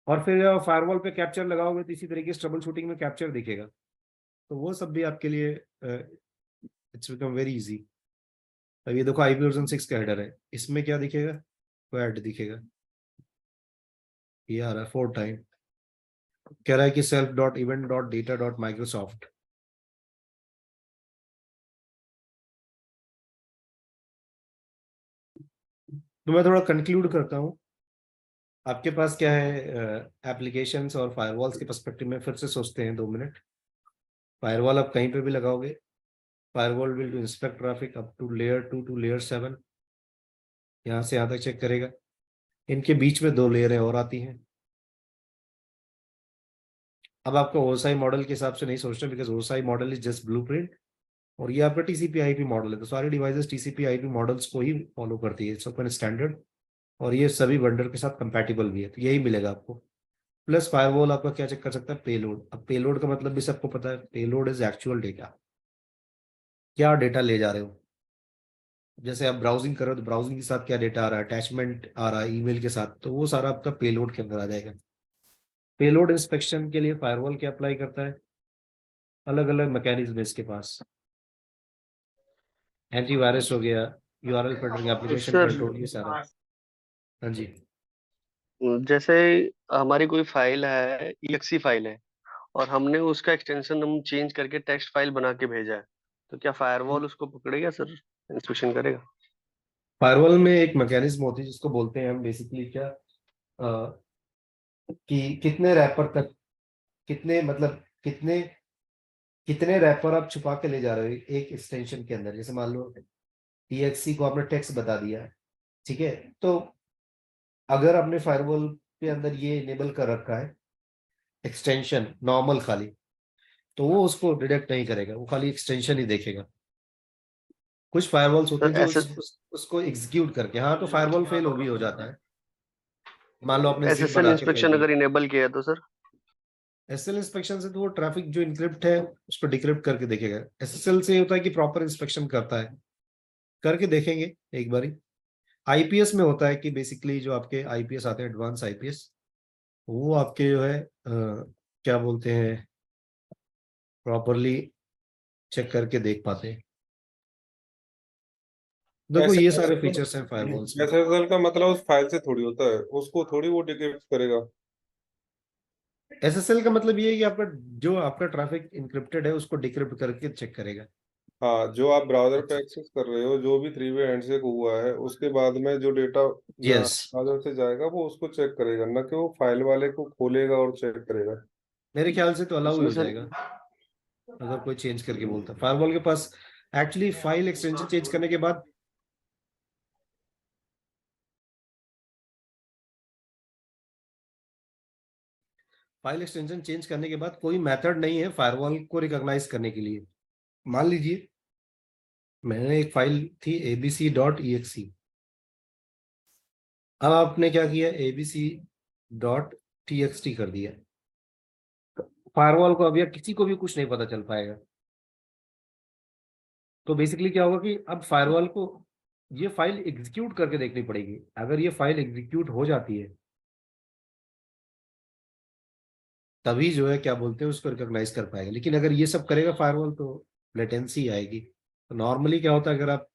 Speaker 1: और फिर फायरवॉल पे कैप्चर लगाओगे तो इसी तरीके से ट्रबल शूटिंग में कैप्चर दिखेगा, तो वो सब भी आपके लिए इट्स बिकम वेरी इजी। अब ये देखो आईपी वर्जन 6 का हेडर है, इसमें क्या दिखेगा, क्वेड दिखेगा, ये आ रहा है 4 टाइम। कह रहा है कि self.event.data.microsoft, तो मैं थोड़ा कंक्लूड करता हूँ। आपके पास क्या है, एप्लीकेशंस और फायरवॉल्स के पर्सपेक्टिव में फिर से सोचते हैं 2 मिनट। फायरवॉल आप कहीं पे भी लगाओगे, firewall will to inspect traffic up to layer 2 to layer 7, यहाँ से यहाँ तक चेक करेगा। इनके बीच में 2 लेयर और आती हैं। अब आपको ओएसआई मॉडल के हिसाब से नहीं सोचना, because OSI model is just blueprint, और ये आपका टीसीपी आईपी मॉडल है, तो सारी डिवाइसेस टीसीपी आईपी मॉडल्स को ही फॉलो करती है, इट्स ओपन स्टैंडर्ड, और ये सभी वेंडर के साथ कंपैटिबल भी है, तो यही मिलेगा आपको। प्लस फायरवॉल आपका क्या चेक कर सकता है, पेलोड। अब पेलोड का मतलब भी सबको पता है, पेलोड इज एक्चुअल डेटा, क्या डेटा ले जा रहे हो। जैसे आप ब्राउजिंग कर रहे हो तो ब्राउजिंग के साथ क्या डेटा आ रहा है, अटैचमेंट आ रहा है ईमेल के साथ, तो वो सारा आपका पेलोड के अंदर आ जाएगा। पेलोड इंस्पेक्शन के लिए फायरवॉल क्या अप्लाई करता है, अलग अलग मैकेनिज्म इसके पास, एंटीवायरस हो गया, URL filtering, application
Speaker 2: sir
Speaker 1: control, ये सारा। हाँ जी।
Speaker 2: जैसे हमारी कोई फाइल है, exe फाइल है, और हमने उसका एक्सटेंशन हम चेंज करके टेक्स्ट फाइल बना के भेजा है, तो क्या फायरवॉल उसको पकड़ेगा सर, इंस्पेक्शन करेगा?
Speaker 1: फायरवॉल में एक मैकेनिज्म होती है जिसको बोलते हैं हम बेसिकली क्या, कि कितने रैपर तक, कितने मतलब कितने कितने रैपर आप छुपा के ले जा रहे हो एक एक्सटेंशन के अंदर। जैसे मान लो टीएक्सी को आपने टेक्स्ट बता दिया, ठीक है, तो अगर आपने फायरवॉल के अंदर ये इनेबल कर रखा है एक्सटेंशन नॉर्मल खाली, तो वो उसको डिटेक्ट नहीं करेगा, वो खाली एक्सटेंशन ही देखेगा। कुछ फायरवॉल्स होते
Speaker 2: सर
Speaker 1: हैं जो
Speaker 2: ऐसे
Speaker 1: उसको एग्जीक्यूट करके, हाँ, तो फायरवॉल फेल हो भी हो जाता है। मान लो आपने जिप
Speaker 2: एसएसएल
Speaker 1: बना के फेल
Speaker 2: इंस्पेक्शन
Speaker 1: दिया,
Speaker 2: अगर इनेबल किया तो सर?
Speaker 1: एसएल इंस्पेक्शन से तो वो ट्रैफिक जो इनक्रिप्ट है उसको डिक्रिप्ट करके देखेगा। एसएसएल से होता है कि प्रॉपर इंस्पेक्शन करता है, करके देखेंगे एक बारी। आईपीएस में होता है कि बेसिकली जो आपके आईपीएस आते हैं, एडवांस आईपीएस, वो आपके जो है क्या बोलते हैं, प्रॉपरली चेक करके देख पाते हैं। देखो ये सारे फीचर्स हैं फायरवॉल्स में।
Speaker 3: एसएसएल का मतलब उस फाइल से थोड़ी होता है, उसको थोड़ी वो डिक्रिप्ट करेगा।
Speaker 1: एसएसएल का मतलब ये है कि आपका जो आपका ट्रैफिक इनक्रिप्टेड है उसको डिक्रिप्ट करके चेक करेगा।
Speaker 3: हाँ, जो आप ब्राउजर पे एक्सेस कर रहे हो, जो भी 3 वे हैंडशेक हुआ है, उसके बाद में जो डेटा
Speaker 1: यस,
Speaker 3: ब्राउजर से जाएगा वो उसको चेक करेगा, ना कि वो फाइल वाले को खोलेगा और चेक करेगा।
Speaker 1: मेरे ख्याल से तो अलाउ ही
Speaker 2: इसमें
Speaker 1: हो
Speaker 2: सर
Speaker 1: जाएगा अगर कोई चेंज करके बोलता। फायरवॉल के पास एक्चुअली फाइल एक्सटेंशन चेंज करने के बाद कोई मेथड नहीं है फायरवॉल को रिकॉग्नाइज करने के लिए। मान लीजिए मैंने एक फाइल थी abc.exe, अब आपने क्या किया, abc.txt कर दिया, फायरवॉल को अब या किसी को भी कुछ नहीं पता चल पाएगा। तो बेसिकली क्या होगा कि अब फायरवॉल को ये फाइल एग्जीक्यूट करके देखनी पड़ेगी। अगर ये फाइल एग्जीक्यूट हो जाती है तभी जो है क्या बोलते हैं उसको रिकॉग्नाइज कर पाएगा, लेकिन अगर ये सब करेगा फायरवॉल तो लेटेंसी आएगी। तो नॉर्मली क्या होता है, अगर आप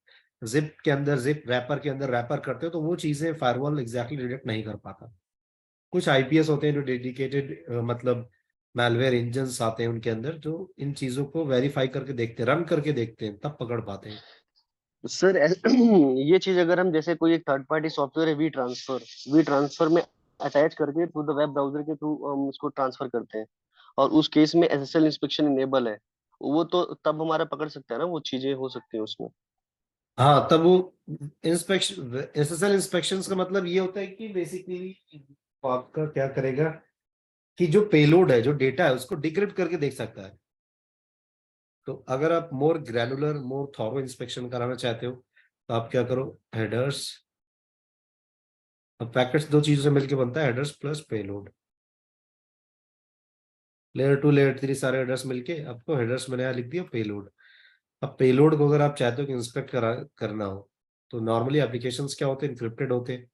Speaker 1: जिप के अंदर, जिप रैपर के अंदर रैपर करते हो तो वो चीजें फायरवॉल एग्जैक्टली डिटेक्ट नहीं कर पाता। कुछ आईपीएस होते हैं जो डेडिकेटेड मतलब मैलवेयर इंजन्स आते हैं उनके अंदर, जो इन चीजों को वेरीफाई करके देखते हैं, रन करके देखते हैं, तब पकड़ पाते हैं।
Speaker 2: सर ये चीज अगर हम जैसे कोई एक थर्ड पार्टी सॉफ्टवेयर है वी ट्रांसफर में अटैच करके थ्रू द वेब ब्राउजर के थ्रू हम उसको ट्रांसफर करते हैं, और उस केस में एसएसएल इंस्पेक्शन इनेबल है, वो तो तब हमारा पकड़ सकता है ना, वो चीजें हो सकती है उसमें।
Speaker 1: हाँ, तब वो इंस्पेक्शन, एसएसएल इंस्पेक्शन का मतलब ये होता है कि बेसिकली आपका क्या करेगा कि जो पेलोड है, जो डेटा है, उसको डिक्रिप्ट करके देख सकता है। तो अगर आप मोर ग्रैनुलर, मोर थॉरो इंस्पेक्शन कराना चाहते हो तो आप क्या करो, हेडर्स, अब पैकेट्स दो चीजों से मिलकर बनता है, headers plus payload. Layer 2 layer 3 सारे हेडर्स मिलके आपको हेडर्स मैंने यहाँ लिख दिया पेलोड। अब पेलोड को अगर आप चाहते हो कि इंस्पेक्ट करना हो तो नॉर्मली एप्लीकेशंस क्या होते हैं, इनक्रिप्टेड होते हैं।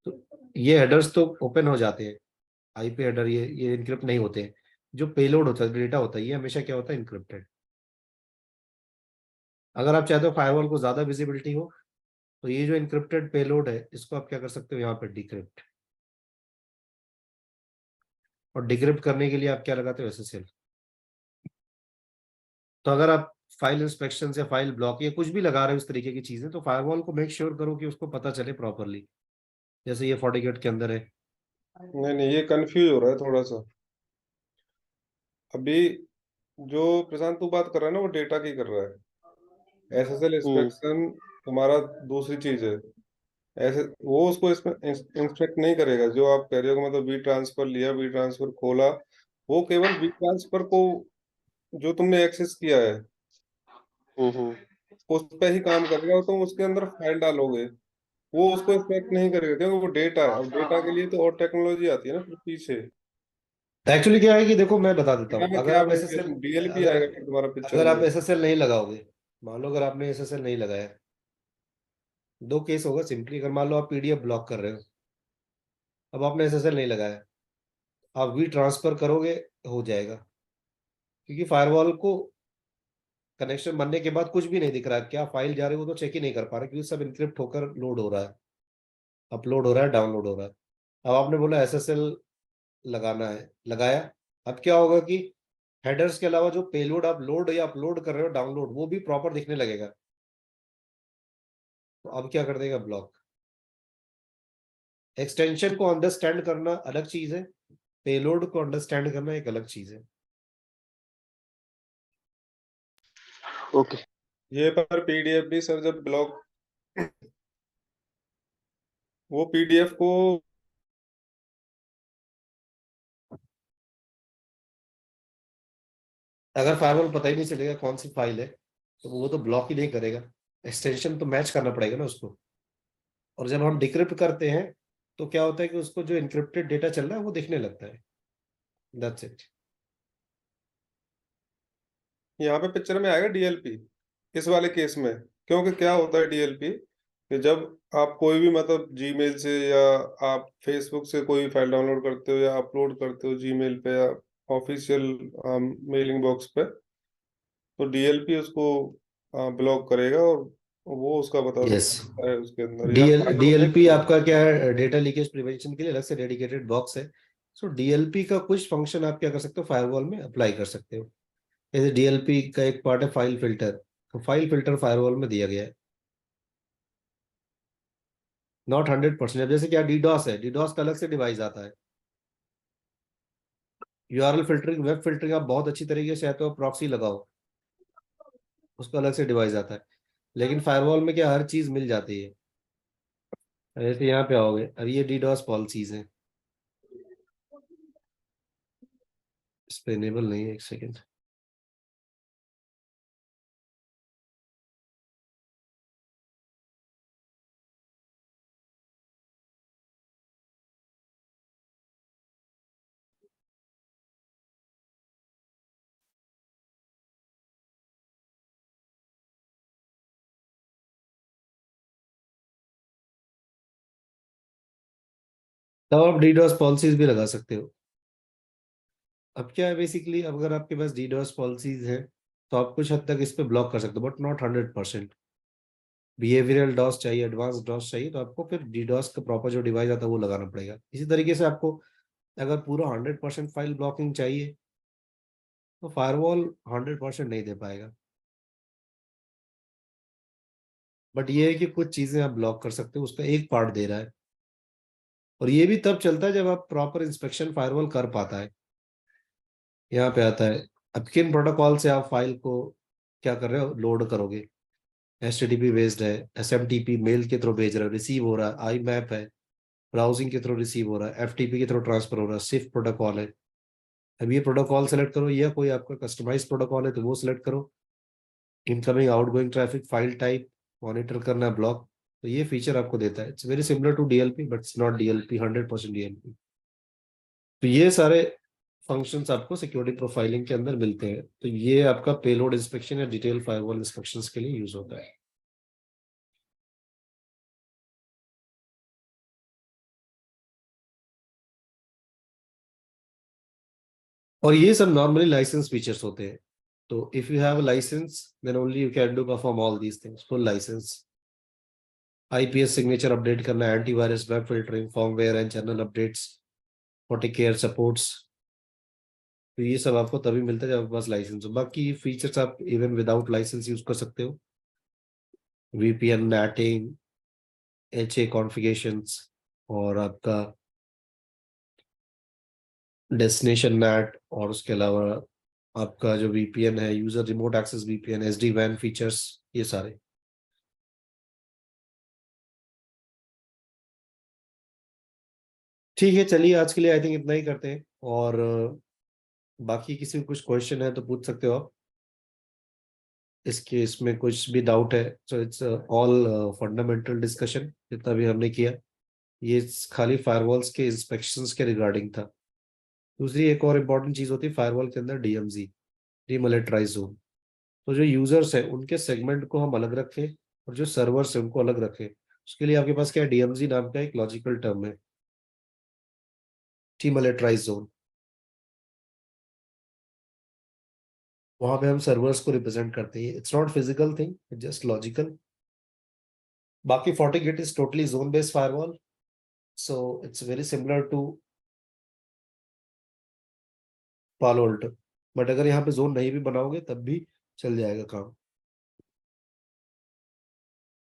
Speaker 1: तो ये हेडर्स तो ओपन हो जाते हैं, आईपी हेडर, ये इनक्रिप्ट नहीं होते हैं। जो पेलोड होता है, डेटा होता है, ये हमेशा क्या होता है, इनक्रिप्टेड। अगर आप चाहते हो फायरवॉल को ज्यादा विजिबिलिटी हो तो ये जो इनक्रिप्टेड पेलोड है इसको आप क्या कर सकते हो, यहाँ पे डिक्रिप्ट। और डिक्रिप्ट करने के लिए आप क्या लगाते हो, एसएसएल। तो अगर आप फाइल इंस्पेक्शन या फाइल ब्लॉक या कुछ भी लगा रहे हो इस तरीके की चीजें, तो फायरवॉल को मेक श्योर करो कि उसको पता चले प्रॉपरली, जैसे ये FortiGate के अंदर है।
Speaker 3: नहीं नहीं, ये कंफ्यूज हो रहा है थोड़ा सा अभी। जो प्रशांत तू बात कर रहा है ना, वो डेटा की कर रहा है। एसएसएल
Speaker 2: हम्म।
Speaker 3: इंस्पेक्शन तुम्हारा दूसरी चीज है। ऐसे वो उसको इसमें इंस्पेक्ट नहीं करेगा जो आप कह रहे हो कि मतलब वी ट्रांसफर लिया, वी ट्रांसफर खोला। वो केवल वी ट्रांसफर को जो तुमने एक्सेस किया है
Speaker 2: हम्म।
Speaker 3: उस पर ही काम करेगा, और तुम उसके अंदर फाइल डालोगे। वो उसको इंस्पेक्ट नहीं करेगा क्योंकि वो डेटा है। अब डेटा के लिए तो और टेक्नोलॉजी आती है ना फिर पीछे।
Speaker 1: एक्चुअली क्या है कि देखो मैं बता देता
Speaker 3: डेटा
Speaker 1: हूँ,
Speaker 3: में
Speaker 1: अगर
Speaker 3: क्या
Speaker 1: आप एसएसएल,
Speaker 3: डीएलपी
Speaker 1: अगर
Speaker 3: आएगा फिर तुम्हारा पिक्चर
Speaker 1: अगर आप
Speaker 3: में।
Speaker 1: एसएसएल नहीं लगाओगे, मान लो अगर आपने एसएसएल नहीं लगाया, दो केस होगा सिंपली। अगर मान लो आप पीडीएफ ब्लॉक कर रहे हो, अब आपने एसएसएल नहीं लगाया, आप वी ट्रांसफर करोगे, हो जाएगा। क्योंकि फायरवॉल को कनेक्शन बनने के बाद कुछ भी नहीं दिख रहा है, क्या फाइल जा रही है वो तो चेक ही नहीं कर पा रहे, क्योंकि सब इनक्रिप्ट होकर लोड हो रहा है, अपलोड हो रहा है, डाउनलोड हो रहा है। अब आपने बोला एसएसएल लगाना है, लगाया। अब क्या होगा कि हेडर्स के अलावा जो पेलोड आप लोड या अपलोड कर रहे हो, डाउनलोड, वो भी प्रॉपर दिखने लगेगा। तो अब क्या कर देगा, ब्लॉक। एक्सटेंशन को अंडरस्टैंड करना अलग चीज है, पेलोड को अंडरस्टैंड करना एक अलग चीज है।
Speaker 2: ओके।
Speaker 3: ये पर पीडीएफ भी सर जब ब्लॉक, वो पीडीएफ को
Speaker 1: अगर फायरवॉल पता ही नहीं चलेगा कौन सी फाइल है तो वो तो ब्लॉक ही नहीं करेगा, एक्सटेंशन तो मैच करना पड़ेगा ना उसको। और जब हम डिक्रिप्ट करते हैं तो क्या होता है कि उसको जो इनक्रिप्टेड डेटा चल रहा है वो दिखने लगता है। That's it.
Speaker 3: यहाँ पे पिक्चर में आएगा डीएलपी इस वाले केस में। क्योंकि क्या होता है डीएलपी कि जब आप कोई भी मतलब जीमेल से या आप फेसबुक से कोई फाइल डाउनलोड करते हो या अपलोड करते हो जीमेल पे या ऑफिशियल मेलिंग बॉक्स पे, तो डीएलपी उसको ब्लॉक करेगा और वो उसका बता
Speaker 1: यस,
Speaker 3: सकता है उसके अंदर या फाइल को देख
Speaker 1: डीएलपी
Speaker 3: लेगा।
Speaker 1: आपका क्या है, डेटा लीकेज प्रिवेंशन के लिए अलग से डेडिकेटेड बॉक्स है। सो डीएलपी का कुछ फंक्शन आप क्या कर सकते हो, फायरवॉल में अप्लाई कर सकते हो। जैसे डीएलपी का एक पार्ट है फाइल फिल्टर, तो फाइल फिल्टर फायरवॉल में दिया गया है। नॉट 100%। अब जैसे क्या डीडॉस है, डीडॉस का अलग से डिवाइस आता है। यूआरएल फिल्टरिंग, वेब फिल्टरिंग आप बहुत अच्छी तरीके से चाहते हो प्रॉक्सी लगाओ, उसका अलग से डिवाइस आता है। लेकिन फायरवॉल में क्या हर चीज मिल जाती है। जैसे यहाँ पे आओगे, अब ये डीडॉस पॉलिसीज है, इस पे इनेबल नहीं है, एक सेकेंड। तब आप डीडॉस पॉलिसीज भी लगा सकते हो। अब क्या है बेसिकली, अगर आपके पास डीडॉस पॉलिसीज है तो आप कुछ हद तक इस पे ब्लॉक कर सकते हो, बट नॉट 100%। बिहेवियरल डॉस चाहिए, एडवांस डॉस चाहिए, तो आपको फिर डीडॉस का प्रॉपर जो डिवाइस आता है वो लगाना पड़ेगा। इसी तरीके से आपको अगर पूरा 100% फाइल ब्लॉकिंग चाहिए तो फायरवॉल 100% नहीं दे पाएगा। बट ये है कि कुछ चीजें आप ब्लॉक कर सकते हो, उसका एक पार्ट दे रहा है। और ये भी तब चलता है जब आप प्रॉपर इंस्पेक्शन फायरवॉल कर पाता है। यहाँ पे आता है अब किन प्रोटोकॉल से आप फाइल को क्या कर रहे हो, लोड करोगे। HTTP बेस्ड है, SMTP मेल के थ्रू भेज रहे हो, रिसीव हो रहा है, आई मैप है, ब्राउजिंग के थ्रू रिसीव हो रहा है, FTP के थ्रू ट्रांसफर हो रहा है, सिफ्ट प्रोटोकॉल है। अब ये प्रोटोकॉल सेलेक्ट करो, या कोई आपका कस्टमाइज प्रोटोकॉल है तो वो सिलेक्ट करो। Incoming outgoing traffic, file type monitor करना, ब्लॉक। तो ये फीचर आपको देता है। It's very similar to DLP but it's not DLP 100% DLP। तो ये सारे फंक्शंस आपको सिक्योरिटी प्रोफाइलिंग के अंदर मिलते हैं। तो ये आपका पेलोड इंस्पेक्शन या डिटेल फायरवॉल इंस्पेक्शंस के लिए यूज होता है। और ये सब नॉर्मली लाइसेंस फीचर्स होते हैं। तो if you have a license then only you can do perform all these things, full license. IPS signature update करना, antivirus, web filtering, firmware and general updates, FortiCare supports. तो ये सब आपको तभी मिलता है जब आपके पास लाइसेंस हो। बाकी फीचर्स आप इवन विदाउट लाइसेंस यूज कर सकते हो। VPN, नैटिंग, HA कॉन्फ़िगरेशंस, और आपका डेस्टिनेशन मैट, और उसके अलावा आपका जो VPN है, user remote access VPN, SD-WAN features, ये सारे। ठीक है, चलिए आज के लिए आई थिंक इतना ही करते हैं। और बाकी किसी को कुछ क्वेश्चन है तो पूछ सकते हो आप। इसके इसमें कुछ भी डाउट है तो इट्स ऑल फंडामेंटल डिस्कशन जितना भी हमने किया, ये खाली फायरवॉल्स के इंस्पेक्शंस के रिगार्डिंग था। दूसरी एक और इम्पोर्टेंट चीज होती है फायरवॉल के अंदर, DMZ, डीमोनेटाइज जोन। तो जो यूजर्स है उनके सेगमेंट को हम अलग रखें, और जो सर्वर्स है उनको अलग रखें। उसके लिए आपके पास क्या है, DMZ नाम का एक लॉजिकल टर्म है, डीमोनेटाइज जोन। वहां पे हम सर्वर्स को रिप्रेजेंट करते हैं। It's not physical thing, it's just logical. बाकी FortiGate is totally zone based firewall, so it's very similar to Palo Alto. But अगर यहाँ पे जोन नहीं भी बनाओगे तब भी चल जाएगा काम।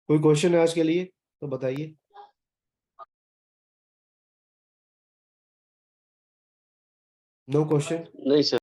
Speaker 1: कोई क्वेश्चन है आज के लिए तो बताइए। No question.
Speaker 2: नहीं सर।